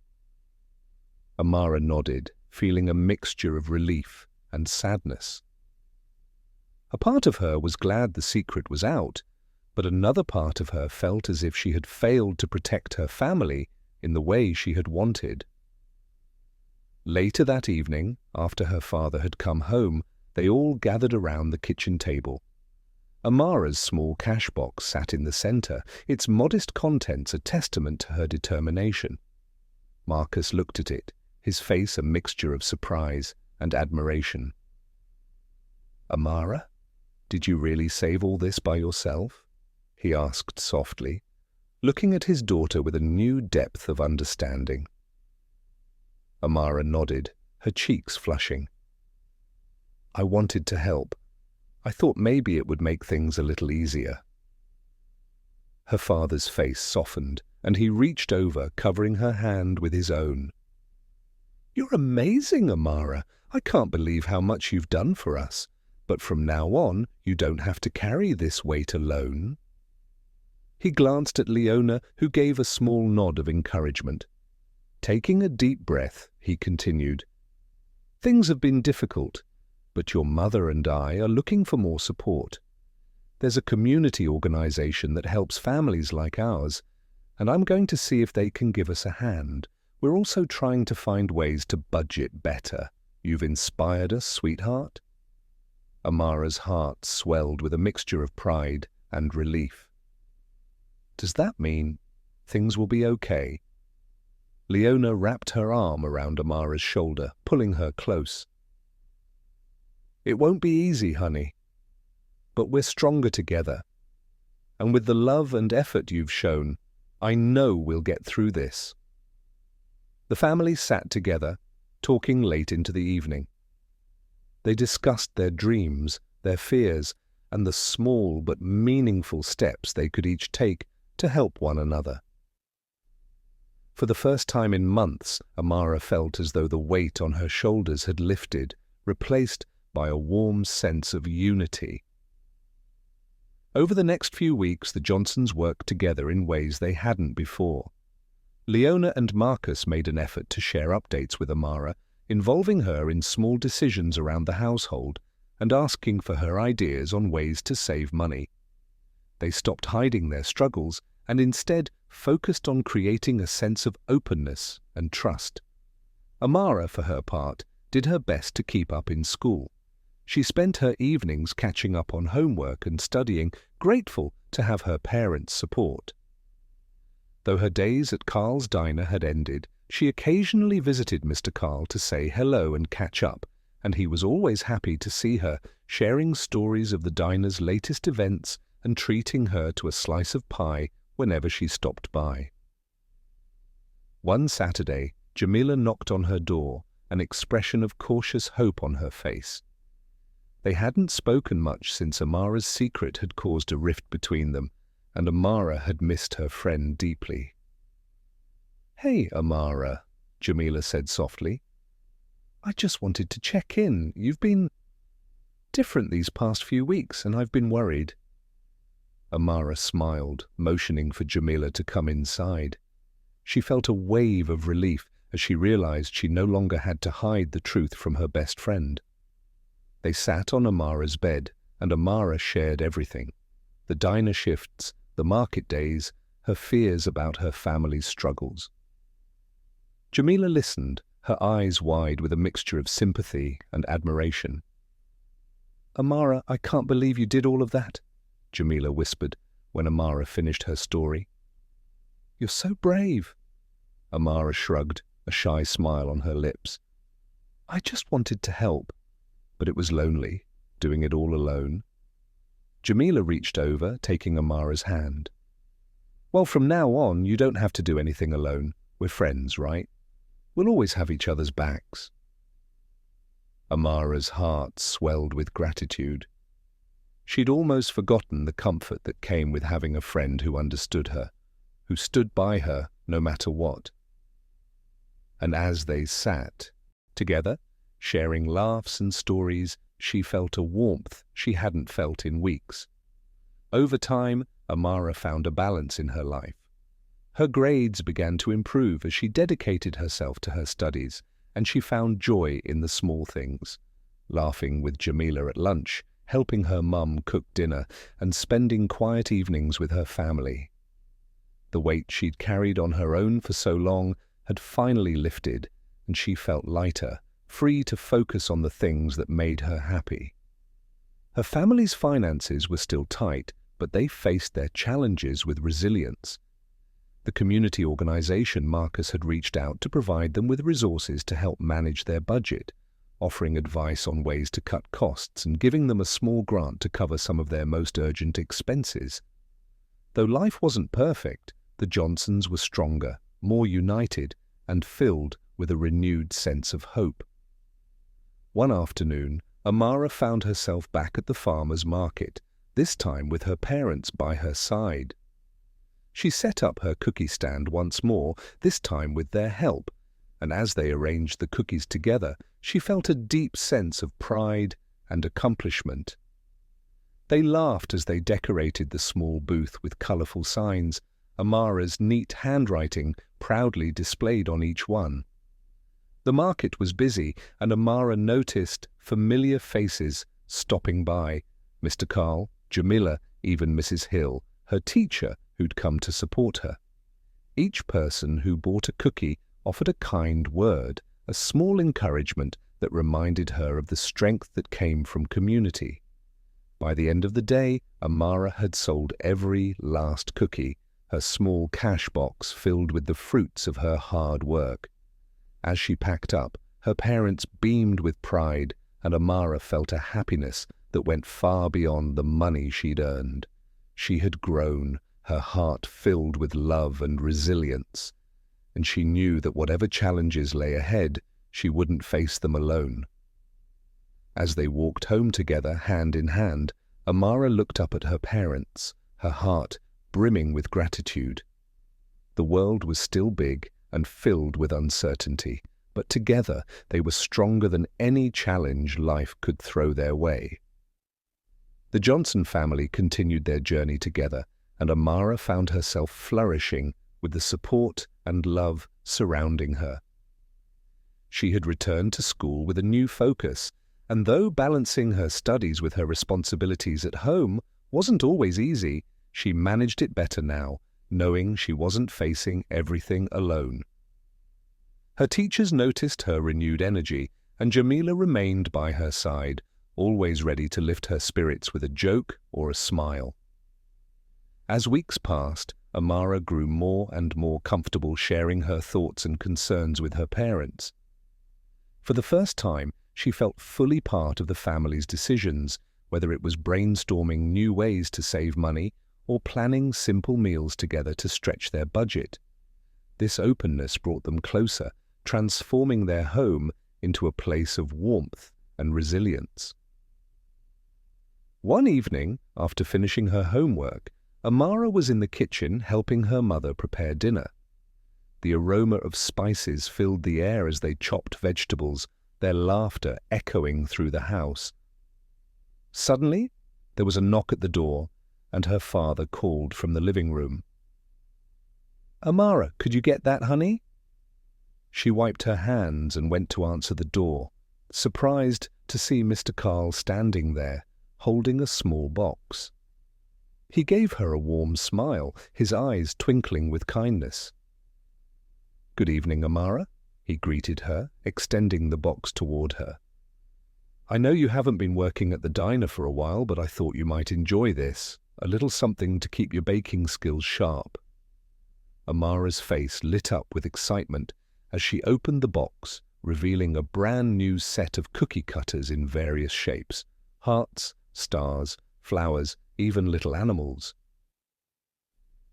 [SPEAKER 1] Amara nodded, feeling a mixture of relief and sadness. A part of her was glad the secret was out, but another part of her felt as if she had failed to protect her family in the way she had wanted. Later that evening, after her father had come home, they all gathered around the kitchen table. Amara's small cash box sat in the center, its modest contents a testament to her determination. Marcus looked at it, his face a mixture of surprise and admiration. "Amara, did you really save all this by yourself?" he asked softly, looking at his daughter with a new depth of understanding. Amara nodded, her cheeks flushing. "I wanted to help. I thought maybe it would make things a little easier." Her father's face softened, and he reached over, covering her hand with his own. "You're amazing, Amara. I can't believe how much you've done for us. But from now on, you don't have to carry this weight alone." He glanced at Leona, who gave a small nod of encouragement. Taking a deep breath, he continued, "Things have been difficult, but your mother and I are looking for more support. There's a community organization that helps families like ours, and I'm going to see if they can give us a hand. We're also trying to find ways to budget better. You've inspired us, sweetheart." Amara's heart swelled with a mixture of pride and relief. "Does that mean things will be okay?" Leona wrapped her arm around Amara's shoulder, pulling her close. "It won't be easy, honey, but we're stronger together. And with the love and effort you've shown, I know we'll get through this." The family sat together, talking late into the evening. They discussed their dreams, their fears, and the small but meaningful steps they could each take to help one another. For the first time in months, Amara felt as though the weight on her shoulders had lifted, replaced by a warm sense of unity. Over the next few weeks, the Johnsons worked together in ways they hadn't before. Leona and Marcus made an effort to share updates with Amara, involving her in small decisions around the household and asking for her ideas on ways to save money. They stopped hiding their struggles and instead focused on creating a sense of openness and trust. Amara, for her part, did her best to keep up in school. She spent her evenings catching up on homework and studying, grateful to have her parents' support. Though her days at Carl's diner had ended, she occasionally visited Mr. Carl to say hello and catch up, and he was always happy to see her, sharing stories of the diner's latest events and treating her to a slice of pie whenever she stopped by. One Saturday, Jamila knocked on her door, an expression of cautious hope on her face. They hadn't spoken much since Amara's secret had caused a rift between them, and Amara had missed her friend deeply. "Hey, Amara," Jamila said softly. "I just wanted to check in. You've been different these past few weeks, and I've been worried." Amara smiled, motioning for Jamila to come inside. She felt a wave of relief as she realized she no longer had to hide the truth from her best friend. They sat on Amara's bed, and Amara shared everything: the diner shifts, the market days, her fears about her family's struggles. Jamila listened, her eyes wide with a mixture of sympathy and admiration. "Amara, I can't believe you did all of that," Jamila whispered when Amara finished her story. "You're so brave." Amara shrugged, a shy smile on her lips. "I just wanted to help, but it was lonely, doing it all alone." Jamila reached over, taking Amara's hand. "Well, from now on, you don't have to do anything alone. We're friends, right? We'll always have each other's backs." Amara's heart swelled with gratitude. She'd almost forgotten the comfort that came with having a friend who understood her, who stood by her no matter what. And as they sat together, sharing laughs and stories, she felt a warmth she hadn't felt in weeks. Over time, Amara found a balance in her life. Her grades began to improve as she dedicated herself to her studies, and she found joy in the small things: laughing with Jamila at lunch, helping her mum cook dinner, and spending quiet evenings with her family. The weight she'd carried on her own for so long had finally lifted, and she felt lighter, free to focus on the things that made her happy. Her family's finances were still tight, but they faced their challenges with resilience. The community organization Marcus had reached out to provide them with resources to help manage their budget, offering advice on ways to cut costs and giving them a small grant to cover some of their most urgent expenses. Though life wasn't perfect, the Johnsons were stronger, more united, and filled with a renewed sense of hope. One afternoon, Amara found herself back at the farmer's market, this time with her parents by her side. She set up her cookie stand once more, this time with their help, and as they arranged the cookies together, she felt a deep sense of pride and accomplishment. They laughed as they decorated the small booth with colorful signs, Amara's neat handwriting proudly displayed on each one. The market was busy, and Amara noticed familiar faces stopping by: Mr. Carl, Jamila, even Mrs. Hill, her teacher, who'd come to support her. Each person who bought a cookie offered a kind word, a small encouragement that reminded her of the strength that came from community. By the end of the day, Amara had sold every last cookie, her small cash box filled with the fruits of her hard work. As she packed up, her parents beamed with pride, and Amara felt a happiness that went far beyond the money she'd earned. She had grown, her heart filled with love and resilience, and she knew that whatever challenges lay ahead, she wouldn't face them alone. As they walked home together, hand in hand, Amara looked up at her parents, her heart brimming with gratitude. The world was still big and filled with uncertainty, but together they were stronger than any challenge life could throw their way. The Johnson family continued their journey together, and Amara found herself flourishing with the support and love surrounding her. She had returned to school with a new focus, and though balancing her studies with her responsibilities at home wasn't always easy, she managed it better now, knowing she wasn't facing everything alone. Her teachers noticed her renewed energy, and Jamila remained by her side, always ready to lift her spirits with a joke or a smile. As weeks passed, Amara grew more and more comfortable sharing her thoughts and concerns with her parents. For the first time, she felt fully part of the family's decisions, whether it was brainstorming new ways to save money or planning simple meals together to stretch their budget. This openness brought them closer, transforming their home into a place of warmth and resilience. One evening, after finishing her homework, Amara was in the kitchen helping her mother prepare dinner. The aroma of spices filled the air as they chopped vegetables, their laughter echoing through the house. Suddenly, there was a knock at the door, and her father called from the living room. "Amara, could you get that, honey?" She wiped her hands and went to answer the door, surprised to see Mr. Carl standing there, holding a small box. He gave her a warm smile, his eyes twinkling with kindness. "Good evening, Amara," he greeted her, extending the box toward her. "I know you haven't been working at the diner for a while, but I thought you might enjoy this, a little something to keep your baking skills sharp." Amara's face lit up with excitement as she opened the box, revealing a brand new set of cookie cutters in various shapes: hearts, stars, flowers, even little animals.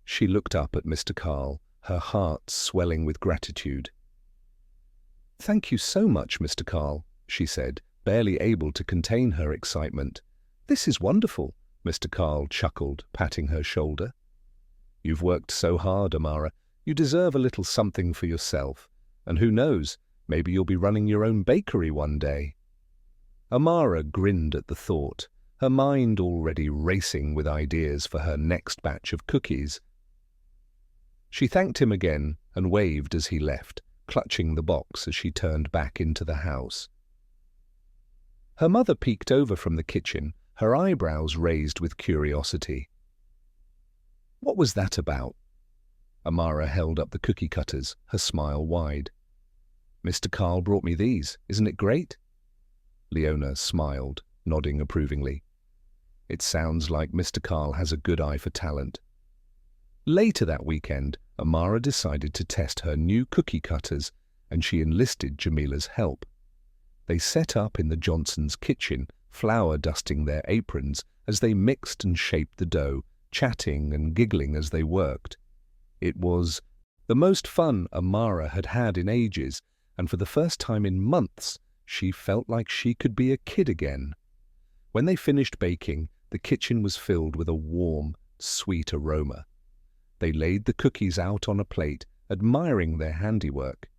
[SPEAKER 1] She looked up at Mr. Carl, her heart swelling with gratitude. "Thank you so much, Mr. Carl," she said, barely able to contain her excitement. "This is wonderful," Mr. Carl chuckled, patting her shoulder. "You've worked so hard, Amara. You deserve a little something for yourself. And who knows, maybe you'll be running your own bakery one day." Amara grinned at the thought, her mind already racing with ideas for her next batch of cookies. She thanked him again and waved as he left, clutching the box as she turned back into the house. Her mother peeked over from the kitchen, her eyebrows raised with curiosity. "What was that about?" Amara held up the cookie cutters, her smile wide. "Mr. Carl brought me these. Isn't it great?" Leona smiled, nodding approvingly. "It sounds like Mr. Carl has a good eye for talent." Later that weekend, Amara decided to test her new cookie cutters, and she enlisted Jamila's help. They set up in the Johnsons' kitchen, flour dusting their aprons as they mixed and shaped the dough, chatting and giggling as they worked. It was the most fun Amara had had in ages, and for the first time in months, she felt like she could be a kid again. When they finished baking, the kitchen was filled with a warm, sweet aroma. They laid the cookies out on a plate, admiring their handiwork.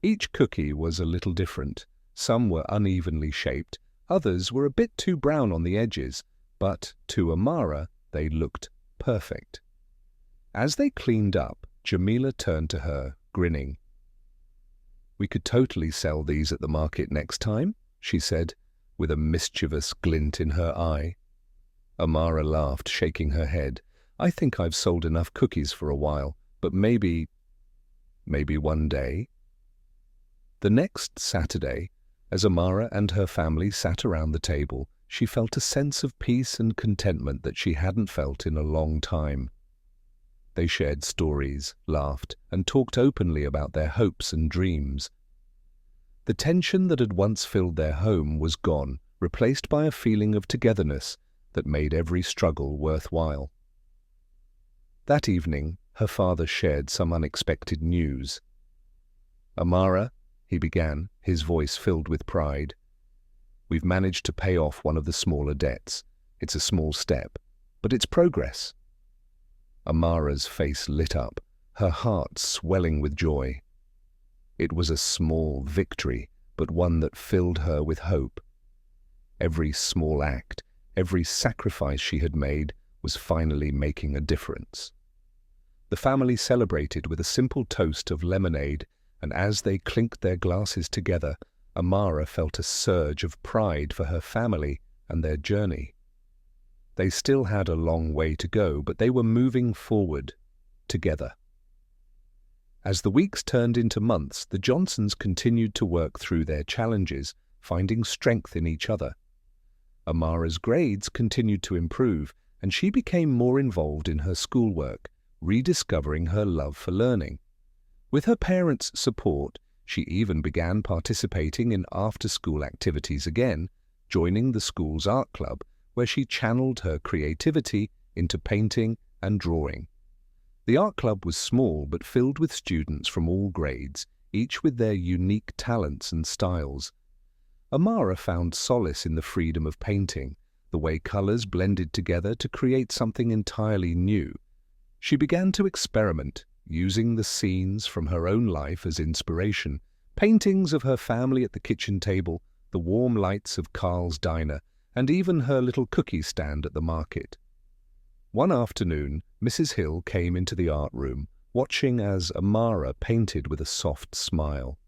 [SPEAKER 1] Each cookie was a little different. Some were unevenly shaped, others were a bit too brown on the edges, but to Amara they looked perfect. As they cleaned up, Jamila turned to her, grinning. "We could totally sell these at the market next time," she said, with a mischievous glint in her eye. Amara laughed, shaking her head. "I think I've sold enough cookies for a while, but maybe one day." The next Saturday, as Amara and her family sat around the table, she felt a sense of peace and contentment that she hadn't felt in a long time. They shared stories, laughed, and talked openly about their hopes and dreams. The tension that had once filled their home was gone, replaced by a feeling of togetherness that made every struggle worthwhile. That evening, her father shared some unexpected news. "Amara," he began, his voice filled with pride, "we've managed to pay off one of the smaller debts. It's a small step, but it's progress." Amara's face lit up, her heart swelling with joy. It was a small victory, but one that filled her with hope. Every small act, every sacrifice she had made was finally making a difference. The family celebrated with a simple toast of lemonade, and as they clinked their glasses together, Amara felt a surge of pride for her family and their journey. They still had a long way to go, but they were moving forward together. As the weeks turned into months, the Johnsons continued to work through their challenges, finding strength in each other. Amara's grades continued to improve, and she became more involved in her schoolwork, rediscovering her love for learning. With her parents' support, she even began participating in after-school activities again, joining the school's art club, where she channeled her creativity into painting and drawing. The art club was small but filled with students from all grades, each with their unique talents and styles. Amara found solace in the freedom of painting, the way colors blended together to create something entirely new. She began to experiment, using the scenes from her own life as inspiration, paintings of her family at the kitchen table, the warm lights of Carl's diner, and even her little cookie stand at the market. One afternoon, Mrs. Hill came into the art room, watching as Amara painted with a soft smile.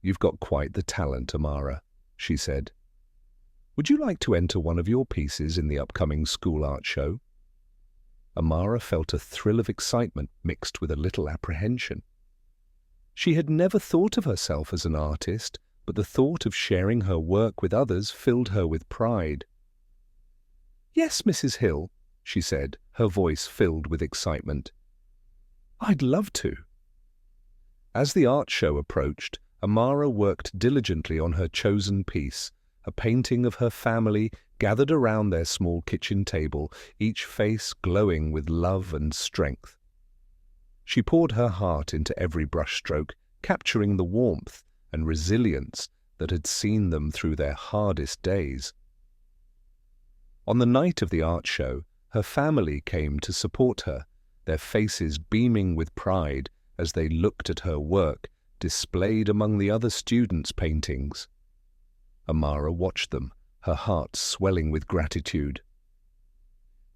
[SPEAKER 1] "You've got quite the talent, Amara," she said. "Would you like to enter one of your pieces in the upcoming school art show?" Amara felt a thrill of excitement mixed with a little apprehension. She had never thought of herself as an artist, but the thought of sharing her work with others filled her with pride. "Yes, Mrs. Hill," she said, her voice filled with excitement. "I'd love to." As the art show approached, Amara worked diligently on her chosen piece, a painting of her family gathered around their small kitchen table, each face glowing with love and strength. She poured her heart into every brushstroke, capturing the warmth and resilience that had seen them through their hardest days. On the night of the art show, her family came to support her, their faces beaming with pride as they looked at her work displayed among the other students' paintings. Amara watched them, her heart swelling with gratitude.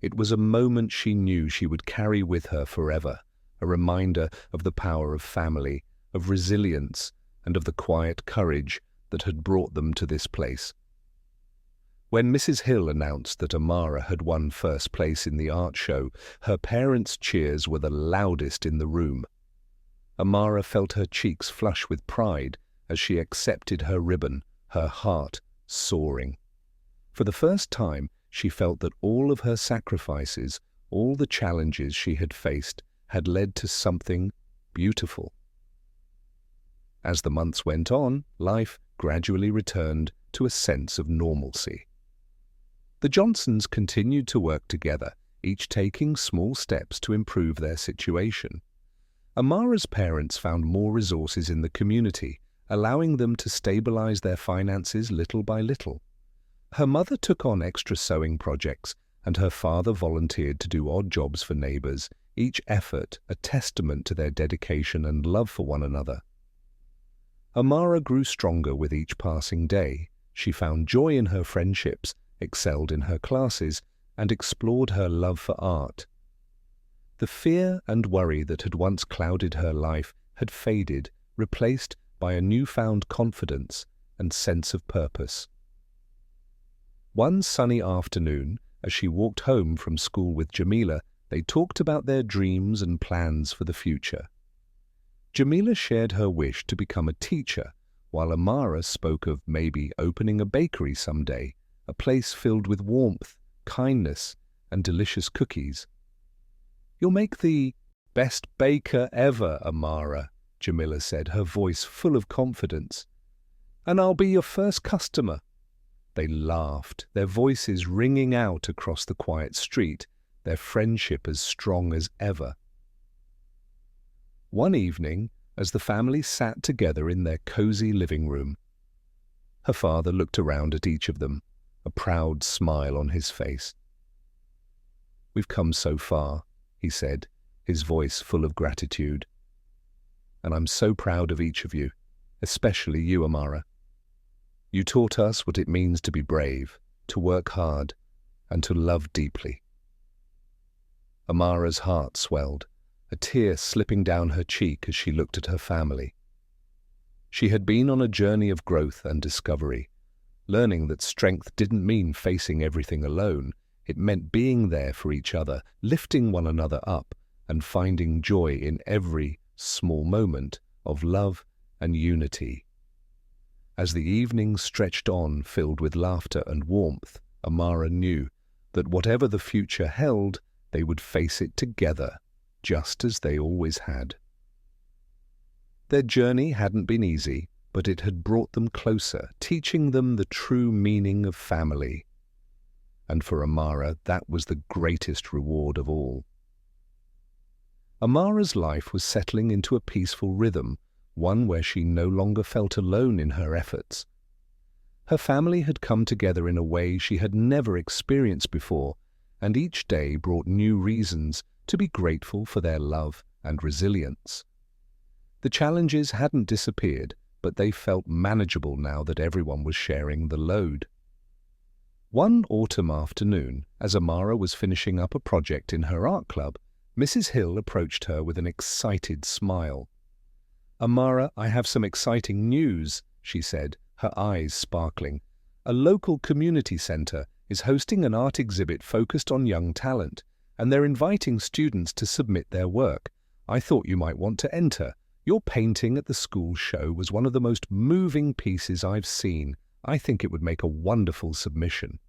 [SPEAKER 1] It was a moment she knew she would carry with her forever, a reminder of the power of family, of resilience, and of the quiet courage that had brought them to this place. When Mrs. Hill announced that Amara had won first place in the art show, her parents' cheers were the loudest in the room. Amara felt her cheeks flush with pride as she accepted her ribbon, her heart soaring. For the first time, she felt that all of her sacrifices, all the challenges she had faced, had led to something beautiful. As the months went on, life gradually returned to a sense of normalcy. The Johnsons continued to work together, each taking small steps to improve their situation. Amara's parents found more resources in the community, allowing them to stabilize their finances little by little. Her mother took on extra sewing projects, and her father volunteered to do odd jobs for neighbors, each effort a testament to their dedication and love for one another. Amara grew stronger with each passing day. She found joy in her friendships, excelled in her classes, and explored her love for art. The fear and worry that had once clouded her life had faded, replaced by a newfound confidence and sense of purpose. One sunny afternoon, as she walked home from school with Jamila, they talked about their dreams and plans for the future. Jamila shared her wish to become a teacher, while Amara spoke of maybe opening a bakery someday, a place filled with warmth, kindness, and delicious cookies. "You'll make the best baker ever, Amara," Jamila said, her voice full of confidence. "And I'll be your first customer." They laughed, their voices ringing out across the quiet street, their friendship as strong as ever. One evening, as the family sat together in their cozy living room. Her father looked around at each of them, a proud smile on his face. "We've come so far," he said, his voice full of gratitude. "And I'm so proud of each of you, especially you, Amara. You taught us what it means to be brave, to work hard, and to love deeply." Amara's heart swelled, a tear slipping down her cheek as she looked at her family. She had been on a journey of growth and discovery, learning that strength didn't mean facing everything alone. It meant being there for each other, lifting one another up, and finding joy in every small moment of love and unity. As the evening stretched on, filled with laughter and warmth, Amara knew that whatever the future held, they would face it together, just as they always had. Their journey hadn't been easy, but it had brought them closer, teaching them the true meaning of family. And for Amara, that was the greatest reward of all. Amara's life was settling into a peaceful rhythm, one where she no longer felt alone in her efforts. Her family had come together in a way she had never experienced before, and each day brought new reasons to be grateful for their love and resilience. The challenges hadn't disappeared, but they felt manageable now that everyone was sharing the load. One autumn afternoon, as Amara was finishing up a project in her art club, Mrs. Hill approached her with an excited smile. "Amara, I have some exciting news," she said, her eyes sparkling. "A local community centre is hosting an art exhibit focused on young talent, and they're inviting students to submit their work. I thought you might want to enter. Your painting at the school show was one of the most moving pieces I've seen. I think it would make a wonderful submission."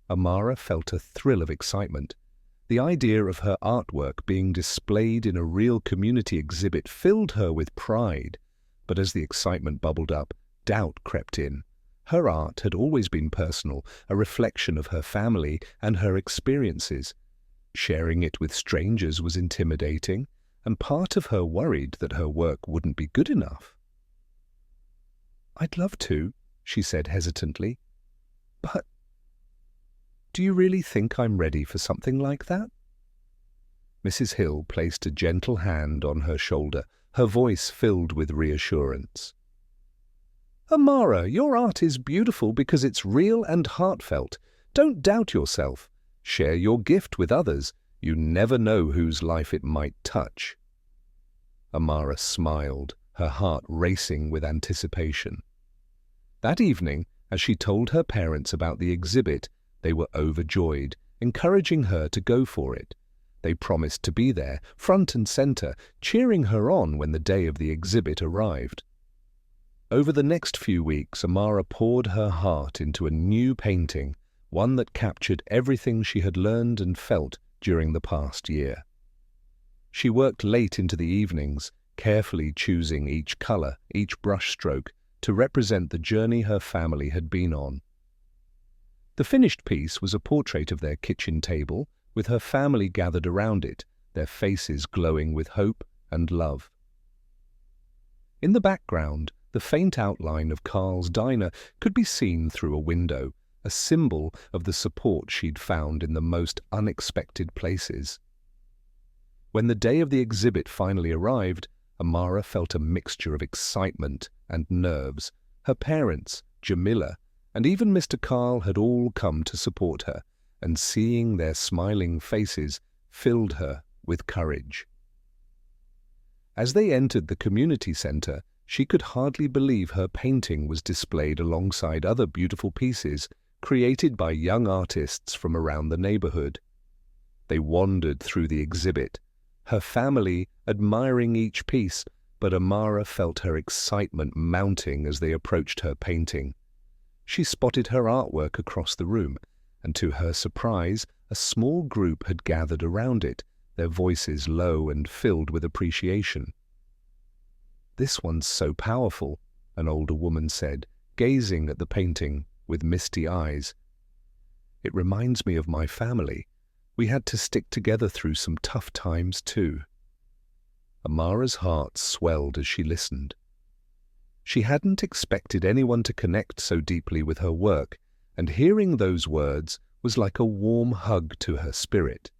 [SPEAKER 1] Amara felt a thrill of excitement. The idea of her artwork being displayed in a real community exhibit filled her with pride. But as the excitement bubbled up, doubt crept in. Her art had always been personal, a reflection of her family and her experiences. Sharing it with strangers was intimidating, and part of her worried that her work wouldn't be good enough. "I'd love to," she said hesitantly. "But do you really think I'm ready for something like that?" Mrs. Hill placed a gentle hand on her shoulder, her voice filled with reassurance. "Amara, your art is beautiful because it's real and heartfelt. Don't doubt yourself. Share your gift with others. You never know whose life it might touch." Amara smiled, her heart racing with anticipation. That evening, as she told her parents about the exhibit, they were overjoyed, encouraging her to go for it. They promised to be there, front and center, cheering her on when the day of the exhibit arrived. Over the next few weeks, Amara poured her heart into a new painting, one that captured everything she had learned and felt during the past year. She worked late into the evenings, carefully choosing each color, each brushstroke, to represent the journey her family had been on. The finished piece was a portrait of their kitchen table, with her family gathered around it, their faces glowing with hope and love. In the background, the faint outline of Carl's diner could be seen through a window, a symbol of the support she'd found in the most unexpected places. When the day of the exhibit finally arrived, Amara felt a mixture of excitement and nerves. Her parents, Jamila, and even Mr. Carl had all come to support her, and seeing their smiling faces filled her with courage. As they entered the community center, she could hardly believe her painting was displayed alongside other beautiful pieces created by young artists from around the neighborhood. They wandered through the exhibit, her family admiring each piece, but Amara felt her excitement mounting as they approached her painting. She spotted her artwork across the room, and to her surprise, a small group had gathered around it, their voices low and filled with appreciation. "This one's so powerful," an older woman said, gazing at the painting with misty eyes. "It reminds me of my family. We had to stick together through some tough times too." Amara's heart swelled as she listened. She hadn't expected anyone to connect so deeply with her work, and hearing those words was like a warm hug to her spirit.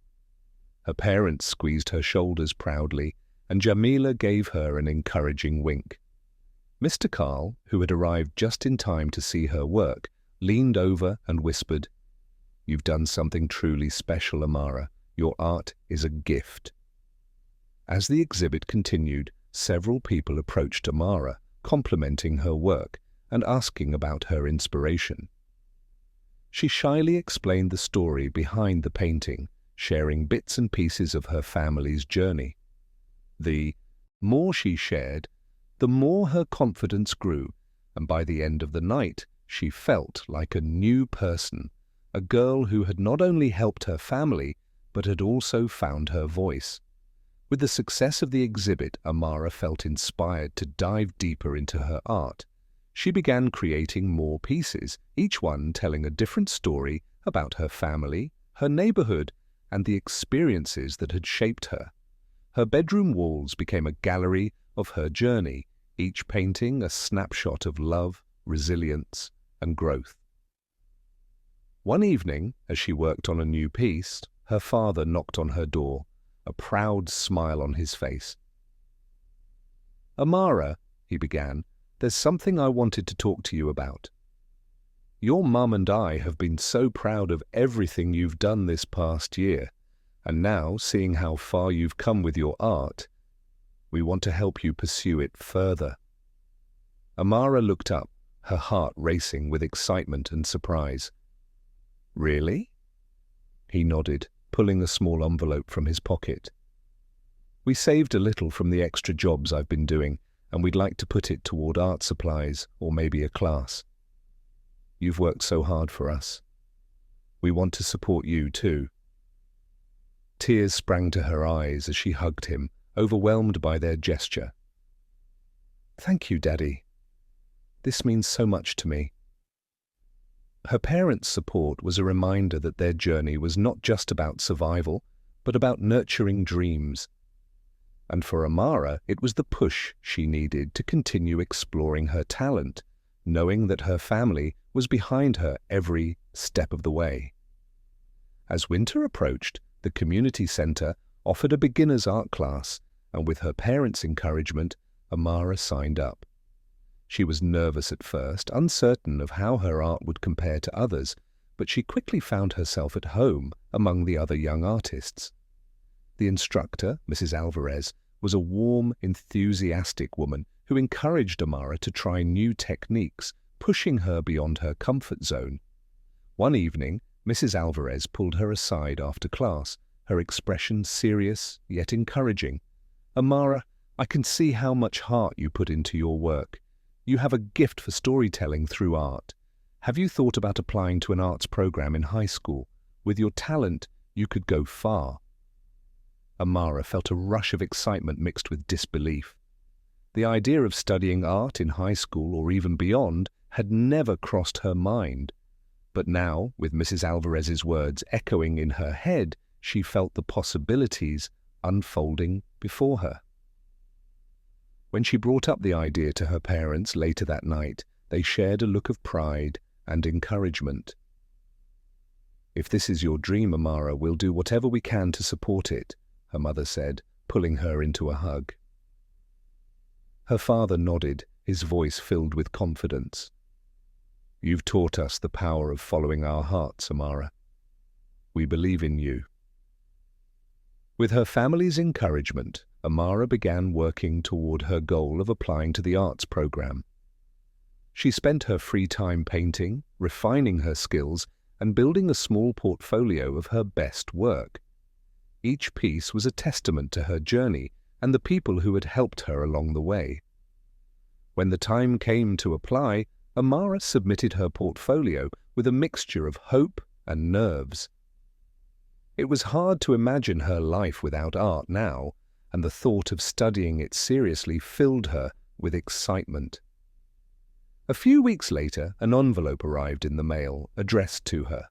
[SPEAKER 1] Her parents squeezed her shoulders proudly, and Jamila gave her an encouraging wink. Mr. Carl, who had arrived just in time to see her work, leaned over and whispered, "You've done something truly special, Amara. Your art is a gift." As the exhibit continued, several people approached Amara, complimenting her work and asking about her inspiration. She shyly explained the story behind the painting, sharing bits and pieces of her family's journey. The more she shared, the more her confidence grew, and by the end of the night, she felt like a new person, a girl who had not only helped her family, but had also found her voice. With the success of the exhibit, Amara felt inspired to dive deeper into her art. She began creating more pieces, each one telling a different story about her family, her neighborhood, and the experiences that had shaped her. Her bedroom walls became a gallery of her journey, each painting a snapshot of love, resilience, and growth. One evening, as she worked on a new piece, her father knocked on her door, a proud smile on his face. "Amara," he began, "there's something I wanted to talk to you about. Your mum and I have been so proud of everything you've done this past year, and now, seeing how far you've come with your art, we want to help you pursue it further." Amara looked up, her heart racing with excitement and surprise. "Really?" He nodded, pulling a small envelope from his pocket. "We saved a little from the extra jobs I've been doing, and we'd like to put it toward art supplies or maybe a class. You've worked so hard for us. We want to support you too." Tears sprang to her eyes as she hugged him, overwhelmed by their gesture. "Thank you, Daddy. This means so much to me." Her parents' support was a reminder that their journey was not just about survival, but about nurturing dreams. And for Amara, it was the push she needed to continue exploring her talent, knowing that her family was behind her every step of the way. As winter approached, the community center offered a beginner's art class, and with her parents' encouragement, Amara signed up. She was nervous at first, uncertain of how her art would compare to others, but she quickly found herself at home among the other young artists. The instructor, Mrs. Alvarez, was a warm, enthusiastic woman who encouraged Amara to try new techniques, pushing her beyond her comfort zone. One evening, Mrs. Alvarez pulled her aside after class, her expression serious yet encouraging. "Amara, I can see how much heart you put into your work. You have a gift for storytelling through art. Have you thought about applying to an arts program in high school? With your talent, you could go far." Amara felt a rush of excitement mixed with disbelief. The idea of studying art in high school or even beyond had never crossed her mind. But now, with Mrs. Alvarez's words echoing in her head, she felt the possibilities unfolding before her. When she brought up the idea to her parents later that night, they shared a look of pride and encouragement. "If this is your dream, Amara, we'll do whatever we can to support it," her mother said, pulling her into a hug. Her father nodded, his voice filled with confidence. "You've taught us the power of following our hearts, Amara. We believe in you." With her family's encouragement, Amara began working toward her goal of applying to the arts program. She spent her free time painting, refining her skills, and building a small portfolio of her best work. Each piece was a testament to her journey and the people who had helped her along the way. When the time came to apply, Amara submitted her portfolio with a mixture of hope and nerves. It was hard to imagine her life without art now, and the thought of studying it seriously filled her with excitement. A few weeks later, an envelope arrived in the mail, addressed to her.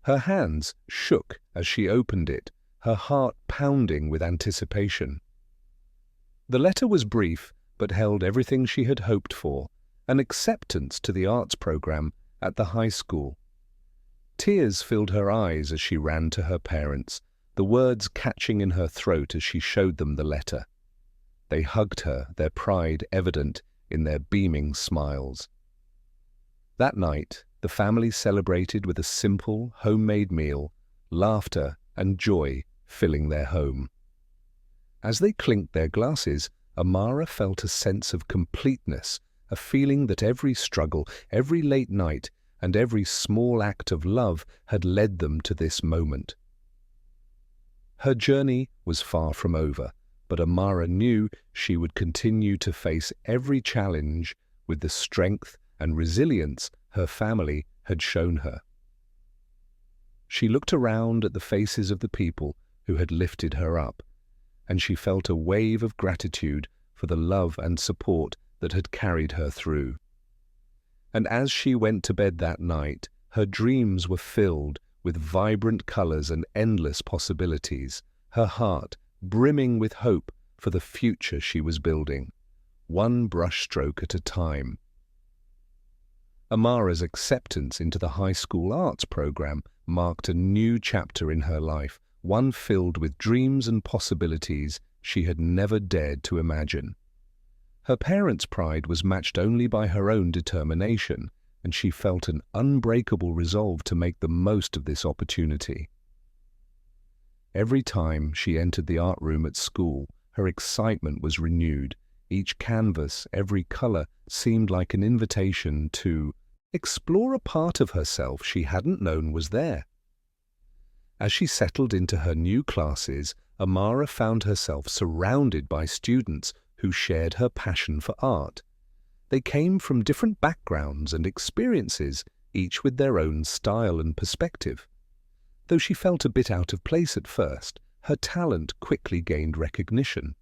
[SPEAKER 1] Her hands shook as she opened it, her heart pounding with anticipation. The letter was brief, but held everything she had hoped for, an acceptance to the arts program at the high school. Tears filled her eyes as she ran to her parents, the words catching in her throat as she showed them the letter. They hugged her, their pride evident in their beaming smiles. That night, the family celebrated with a simple, homemade meal, laughter and joy filling their home. As they clinked their glasses, Amara felt a sense of completeness, a feeling that every struggle, every late night, and every small act of love had led them to this moment. Her journey was far from over, but Amara knew she would continue to face every challenge with the strength and resilience her family had shown her. She looked around at the faces of the people who had lifted her up, and she felt a wave of gratitude for the love and support that had carried her through. And as she went to bed that night, her dreams were filled with vibrant colors and endless possibilities, her heart brimming with hope for the future she was building, one brushstroke at a time. Amara's acceptance into the high school arts program marked a new chapter in her life, one filled with dreams and possibilities she had never dared to imagine. Her parents' pride was matched only by her own determination, and she felt an unbreakable resolve to make the most of this opportunity. Every time she entered the art room at school, her excitement was renewed. Each canvas, every color, seemed like an invitation to explore a part of herself she hadn't known was there. As she settled into her new classes, Amara found herself surrounded by students who shared her passion for art. They came from different backgrounds and experiences, each with their own style and perspective. Though she felt a bit out of place at first, her talent quickly gained recognition.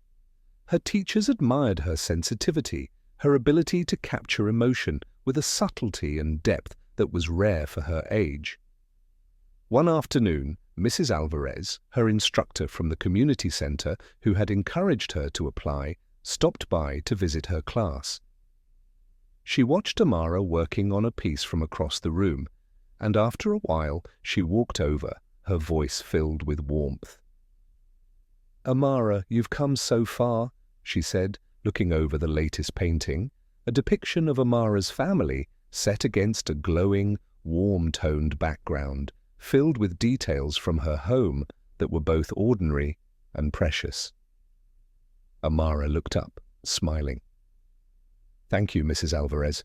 [SPEAKER 1] Her teachers admired her sensitivity, her ability to capture emotion with a subtlety and depth that was rare for her age. One afternoon, Mrs. Alvarez, her instructor from the community center who had encouraged her to apply, stopped by to visit her class. She watched Amara working on a piece from across the room, and after a while she walked over, her voice filled with warmth. "Amara, you've come so far," she said, looking over the latest painting, a depiction of Amara's family set against a glowing, warm-toned background, filled with details from her home that were both ordinary and precious. Amara looked up, smiling. "Thank you, Mrs. Alvarez.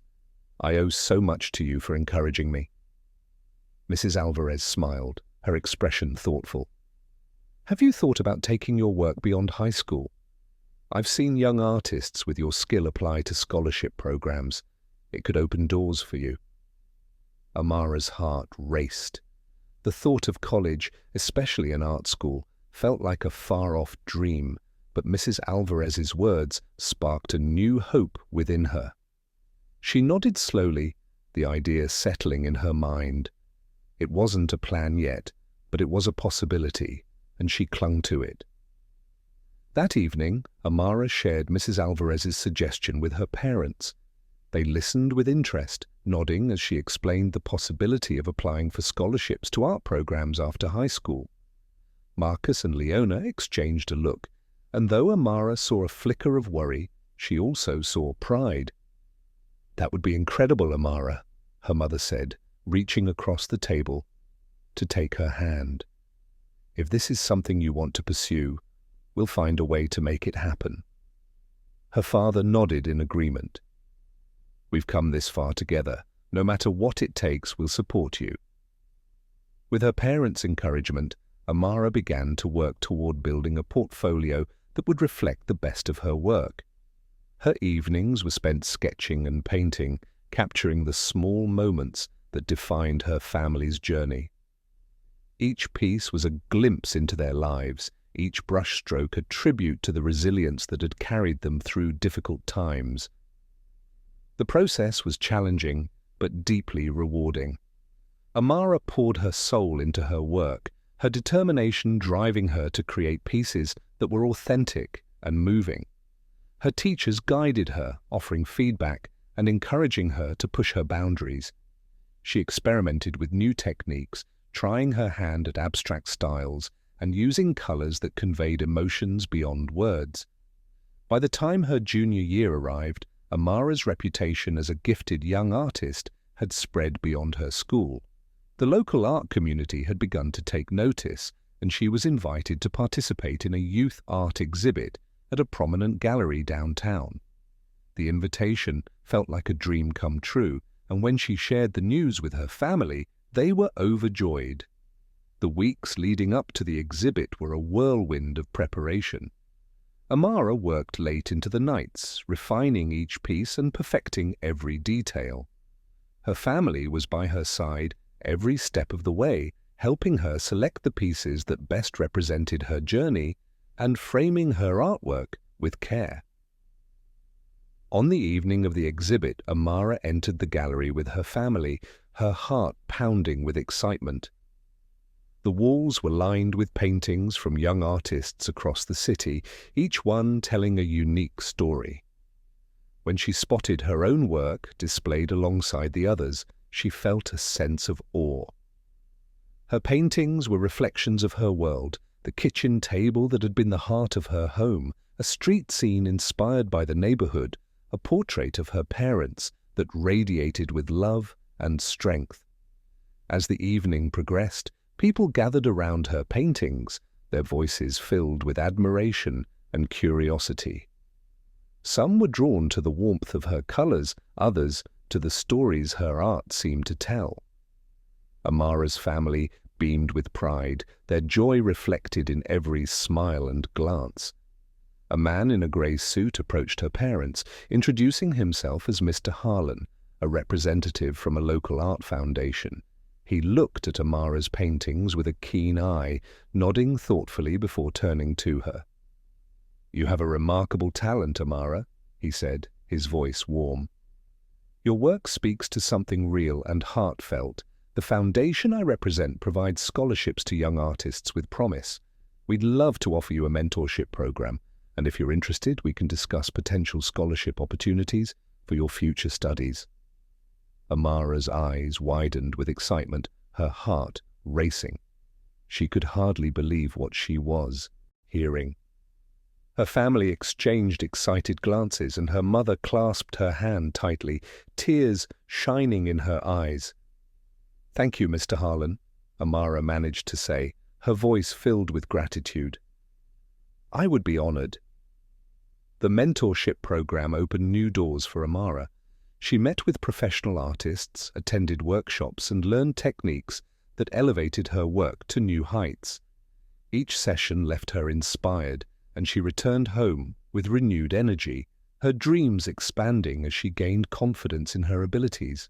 [SPEAKER 1] I owe so much to you for encouraging me." Mrs. Alvarez smiled, her expression thoughtful. "Have you thought about taking your work beyond high school? I've seen young artists with your skill apply to scholarship programs. It could open doors for you." Amara's heart raced. The thought of college, especially an art school, felt like a far-off dream, but Mrs. Alvarez's words sparked a new hope within her. She nodded slowly, the idea settling in her mind. It wasn't a plan yet, but it was a possibility, and she clung to it. That evening, Amara shared Mrs. Alvarez's suggestion with her parents. They listened with interest, nodding as she explained the possibility of applying for scholarships to art programs after high school. Marcus and Leona exchanged a look, and though Amara saw a flicker of worry, she also saw pride. "That would be incredible, Amara," her mother said, reaching across the table to take her hand. "If this is something you want to pursue, we'll find a way to make it happen." Her father nodded in agreement. "We've come this far together. No matter what it takes, we'll support you." With her parents' encouragement, Amara began to work toward building a portfolio that would reflect the best of her work. Her evenings were spent sketching and painting, capturing the small moments that defined her family's journey. Each piece was a glimpse into their lives, each brushstroke a tribute to the resilience that had carried them through difficult times. The process was challenging, but deeply rewarding. Amara poured her soul into her work, her determination driving her to create pieces that were authentic and moving. Her teachers guided her, offering feedback and encouraging her to push her boundaries. She experimented with new techniques, trying her hand at abstract styles and using colors that conveyed emotions beyond words. By the time her junior year arrived, Amara's reputation as a gifted young artist had spread beyond her school. The local art community had begun to take notice, and she was invited to participate in a youth art exhibit at a prominent gallery downtown. The invitation felt like a dream come true, and when she shared the news with her family, they were overjoyed. The weeks leading up to the exhibit were a whirlwind of preparation. Amara worked late into the nights, refining each piece and perfecting every detail. Her family was by her side every step of the way, helping her select the pieces that best represented her journey and framing her artwork with care. On the evening of the exhibit, Amara entered the gallery with her family, her heart pounding with excitement. The walls were lined with paintings from young artists across the city, each one telling a unique story. When she spotted her own work displayed alongside the others, she felt a sense of awe. Her paintings were reflections of her world, the kitchen table that had been the heart of her home, a street scene inspired by the neighborhood, a portrait of her parents that radiated with love and strength. As the evening progressed, people gathered around her paintings, their voices filled with admiration and curiosity. Some were drawn to the warmth of her colors, others to the stories her art seemed to tell. Amara's family beamed with pride, their joy reflected in every smile and glance. A man in a grey suit approached her parents, introducing himself as Mr. Harlan, a representative from a local art foundation. He looked at Amara's paintings with a keen eye, nodding thoughtfully before turning to her. "You have a remarkable talent, Amara," he said, his voice warm. "Your work speaks to something real and heartfelt. The foundation I represent provides scholarships to young artists with promise. We'd love to offer you a mentorship program, and if you're interested, we can discuss potential scholarship opportunities for your future studies." Amara's eyes widened with excitement, her heart racing. She could hardly believe what she was hearing. Her family exchanged excited glances, and her mother clasped her hand tightly, tears shining in her eyes. "Thank you, Mr. Harlan," Amara managed to say, her voice filled with gratitude. "I would be honored." The mentorship program opened new doors for Amara. She met with professional artists, attended workshops, and learned techniques that elevated her work to new heights. Each session left her inspired, and she returned home with renewed energy, her dreams expanding as she gained confidence in her abilities.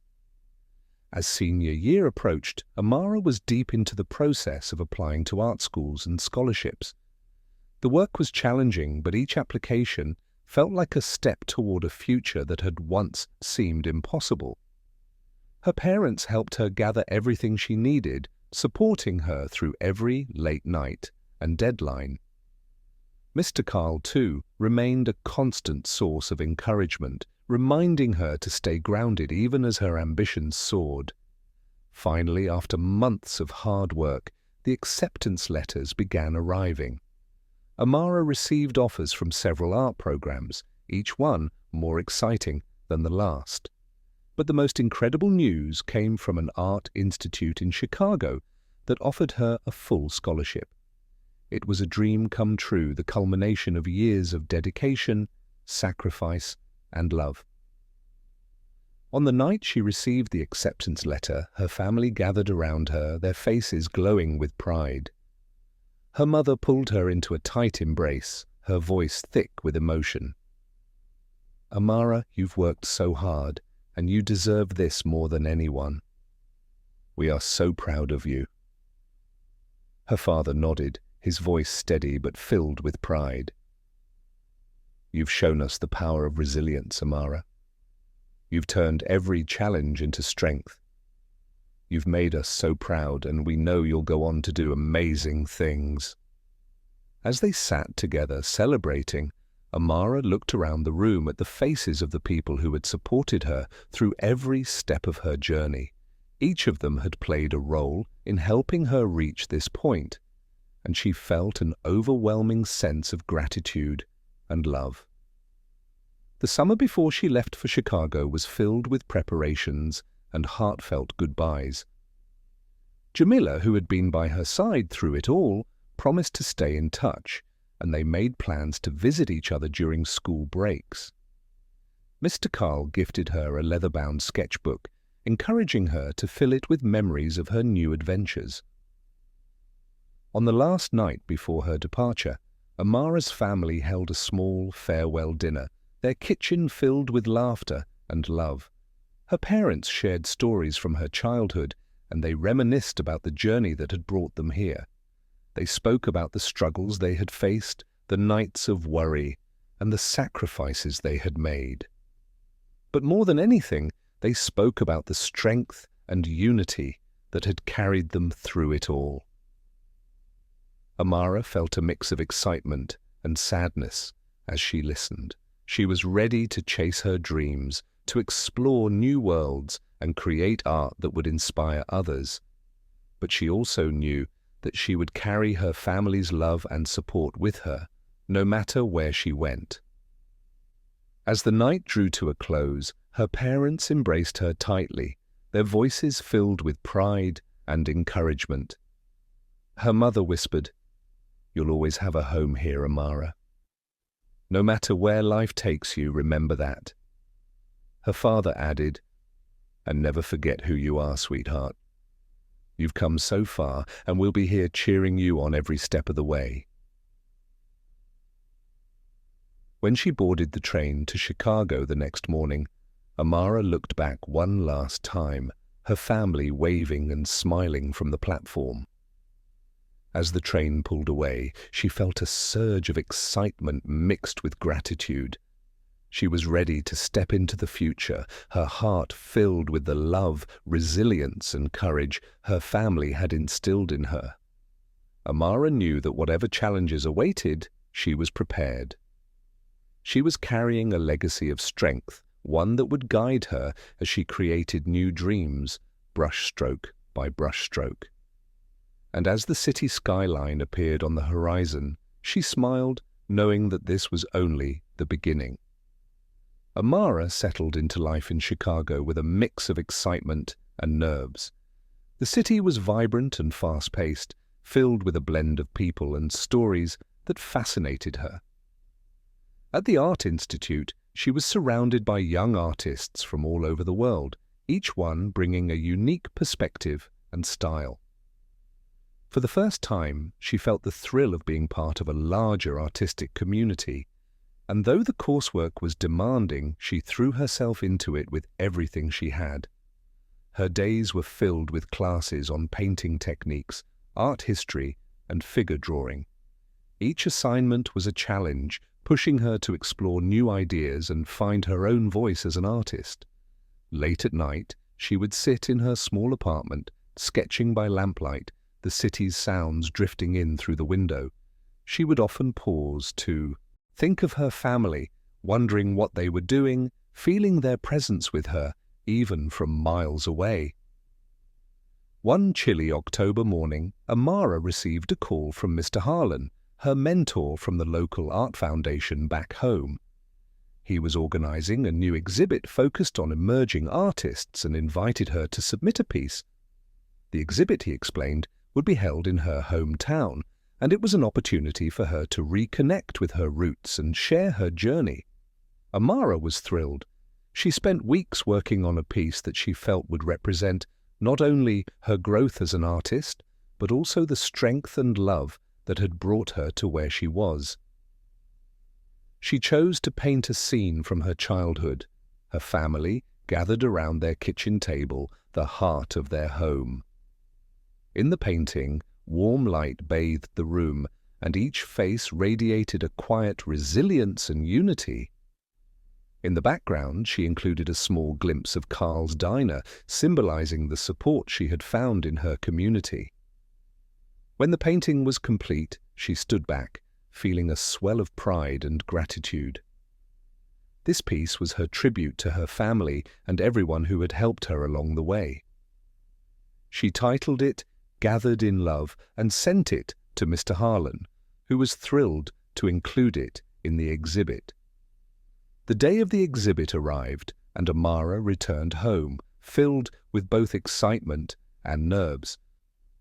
[SPEAKER 1] As senior year approached, Amara was deep into the process of applying to art schools and scholarships. The work was challenging, but each application felt like a step toward a future that had once seemed impossible. Her parents helped her gather everything she needed, supporting her through every late night and deadline. Mr. Carl, too, remained a constant source of encouragement, reminding her to stay grounded even as her ambitions soared. Finally, after months of hard work, the acceptance letters began arriving. Amara received offers from several art programs, each one more exciting than the last. But the most incredible news came from an art institute in Chicago that offered her a full scholarship. It was a dream come true, the culmination of years of dedication, sacrifice, and love. On the night she received the acceptance letter, her family gathered around her, their faces glowing with pride. Her mother pulled her into a tight embrace, her voice thick with emotion. "Amara, you've worked so hard, and you deserve this more than anyone. We are so proud of you." Her father nodded, his voice steady but filled with pride. "You've shown us the power of resilience, Amara. You've turned every challenge into strength. You've made us so proud, and we know you'll go on to do amazing things." As they sat together celebrating, Amara looked around the room at the faces of the people who had supported her through every step of her journey. Each of them had played a role in helping her reach this point, and she felt an overwhelming sense of gratitude and love. The summer before she left for Chicago was filled with preparations and heartfelt goodbyes. Jamila, who had been by her side through it all, promised to stay in touch, and they made plans to visit each other during school breaks. Mr. Carl gifted her a leather-bound sketchbook, encouraging her to fill it with memories of her new adventures. On the last night before her departure, Amara's family held a small farewell dinner, their kitchen filled with laughter and love. Her parents shared stories from her childhood, and they reminisced about the journey that had brought them here. They spoke about the struggles they had faced, the nights of worry, and the sacrifices they had made. But more than anything, they spoke about the strength and unity that had carried them through it all. Amara felt a mix of excitement and sadness as she listened. She was ready to chase her dreams, to explore new worlds and create art that would inspire others. But she also knew that she would carry her family's love and support with her, no matter where she went. As the night drew to a close, her parents embraced her tightly, their voices filled with pride and encouragement. Her mother whispered, "You'll always have a home here, Amara. No matter where life takes you, remember that." Her father added, "And never forget who you are, sweetheart. You've come so far, and we'll be here cheering you on every step of the way." When she boarded the train to Chicago the next morning, Amara looked back one last time, her family waving and smiling from the platform. As the train pulled away, she felt a surge of excitement mixed with gratitude. She was ready to step into the future, her heart filled with the love, resilience, and courage her family had instilled in her. Amara knew that whatever challenges awaited, she was prepared. She was carrying a legacy of strength, one that would guide her as she created new dreams, brushstroke by brushstroke. And as the city skyline appeared on the horizon, she smiled, knowing that this was only the beginning. Amara settled into life in Chicago with a mix of excitement and nerves. The city was vibrant and fast-paced, filled with a blend of people and stories that fascinated her. At the Art Institute, she was surrounded by young artists from all over the world, each one bringing a unique perspective and style. For the first time, she felt the thrill of being part of a larger artistic community, and though the coursework was demanding, she threw herself into it with everything she had. Her days were filled with classes on painting techniques, art history, and figure drawing. Each assignment was a challenge, pushing her to explore new ideas and find her own voice as an artist. Late at night, she would sit in her small apartment, sketching by lamplight, the city's sounds drifting in through the window. She would often pause to think of her family, wondering what they were doing, feeling their presence with her, even from miles away. One chilly October morning, Amara received a call from Mr. Harlan, her mentor from the local art foundation back home. He was organizing a new exhibit focused on emerging artists and invited her to submit a piece. The exhibit, he explained, would be held in her hometown, and it was an opportunity for her to reconnect with her roots and share her journey. Amara was thrilled. She spent weeks working on a piece that she felt would represent not only her growth as an artist, but also the strength and love that had brought her to where she was. She chose to paint a scene from her childhood, her family gathered around their kitchen table, the heart of their home. In the painting, warm light bathed the room, and each face radiated a quiet resilience and unity. In the background, she included a small glimpse of Carl's diner, symbolizing the support she had found in her community. When the painting was complete, she stood back, feeling a swell of pride and gratitude. This piece was her tribute to her family and everyone who had helped her along the way. She titled it "Gathered in Love" and sent it to Mr. Harlan, who was thrilled to include it in the exhibit. The day of the exhibit arrived, and Amara returned home, filled with both excitement and nerves.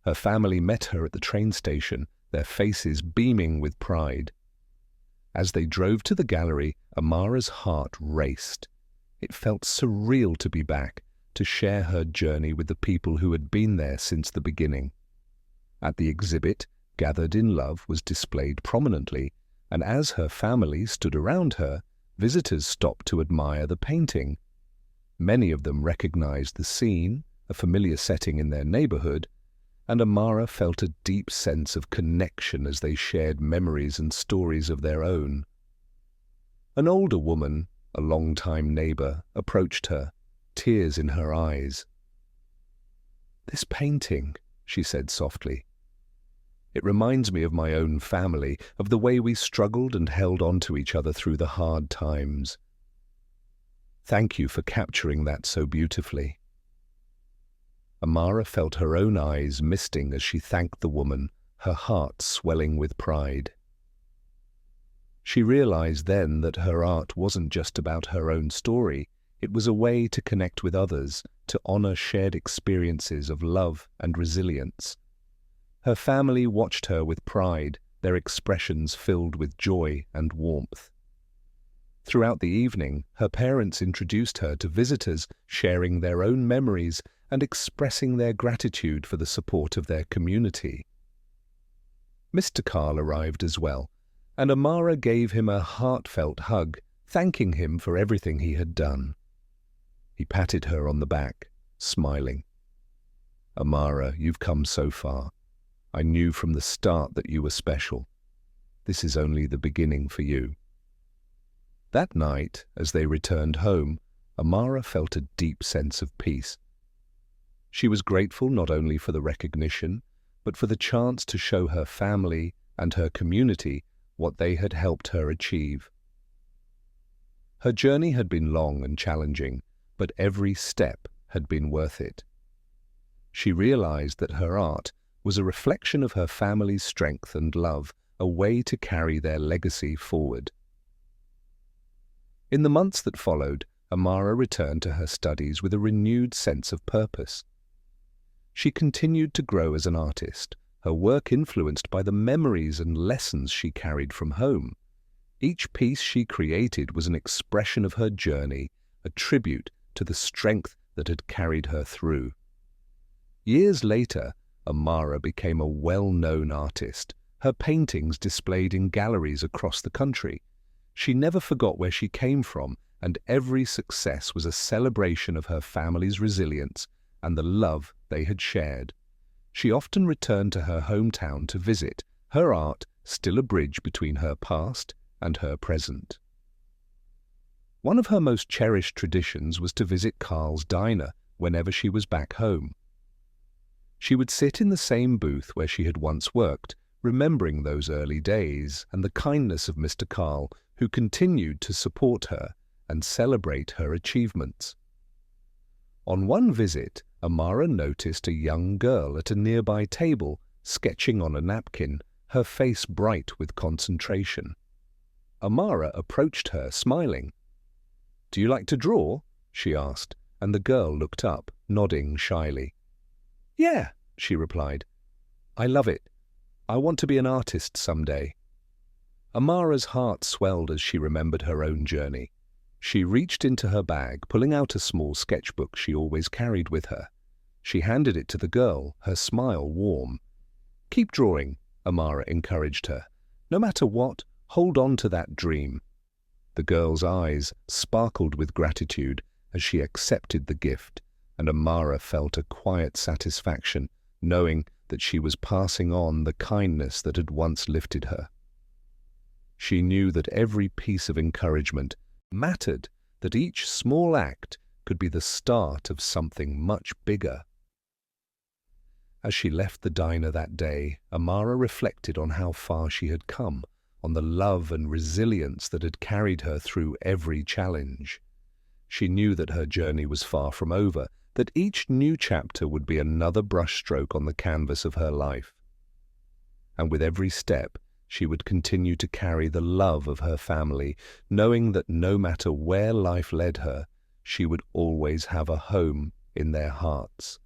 [SPEAKER 1] Her family met her at the train station, their faces beaming with pride. As they drove to the gallery, Amara's heart raced. It felt surreal to be back, to share her journey with the people who had been there since the beginning. At the exhibit, "Gathered in Love" was displayed prominently, and as her family stood around her, visitors stopped to admire the painting. Many of them recognized the scene, a familiar setting in their neighborhood, and Amara felt a deep sense of connection as they shared memories and stories of their own. An older woman, a long-time neighbor, approached her, tears in her eyes. "This painting," she said softly, "it reminds me of my own family, of the way we struggled and held on to each other through the hard times. Thank you for capturing that so beautifully." Amara felt her own eyes misting as she thanked the woman, her heart swelling with pride. She realized then that her art wasn't just about her own story. It was a way to connect with others, to honor shared experiences of love and resilience. Her family watched her with pride, their expressions filled with joy and warmth. Throughout the evening, her parents introduced her to visitors, sharing their own memories and expressing their gratitude for the support of their community. Mr. Carl arrived as well, and Amara gave him a heartfelt hug, thanking him for everything he had done. He patted her on the back, smiling. "Amara, you've come so far. I knew from the start that you were special. This is only the beginning for you." That night, as they returned home, Amara felt a deep sense of peace. She was grateful not only for the recognition, but for the chance to show her family and her community what they had helped her achieve. Her journey had been long and challenging, but every step had been worth it. She realized that her art was a reflection of her family's strength and love, a way to carry their legacy forward. In the months that followed, Amara returned to her studies with a renewed sense of purpose. She continued to grow as an artist, her work influenced by the memories and lessons she carried from home. Each piece she created was an expression of her journey, a tribute to the strength that had carried her through. Years later, Amara became a well-known artist, her paintings displayed in galleries across the country. She never forgot where she came from, and every success was a celebration of her family's resilience and the love they had shared. She often returned to her hometown to visit, her art still a bridge between her past and her present. One of her most cherished traditions was to visit Carl's diner whenever she was back home. She would sit in the same booth where she had once worked, remembering those early days and the kindness of Mr. Carl, who continued to support her and celebrate her achievements. On one visit, Amara noticed a young girl at a nearby table, sketching on a napkin, her face bright with concentration. Amara approached her, smiling. "Do you like to draw?" she asked, and the girl looked up, nodding shyly. "Yeah," she replied. "I love it. I want to be an artist someday." Amara's heart swelled as she remembered her own journey. She reached into her bag, pulling out a small sketchbook she always carried with her. She handed it to the girl, her smile warm. "Keep drawing," Amara encouraged her. "No matter what, hold on to that dream." The girl's eyes sparkled with gratitude as she accepted the gift, and Amara felt a quiet satisfaction, knowing that she was passing on the kindness that had once lifted her. She knew that every piece of encouragement mattered, that each small act could be the start of something much bigger. As she left the diner that day, Amara reflected on how far she had come, on the love and resilience that had carried her through every challenge. She knew that her journey was far from over, that each new chapter would be another brushstroke on the canvas of her life. And with every step, she would continue to carry the love of her family, knowing that no matter where life led her, she would always have a home in their hearts.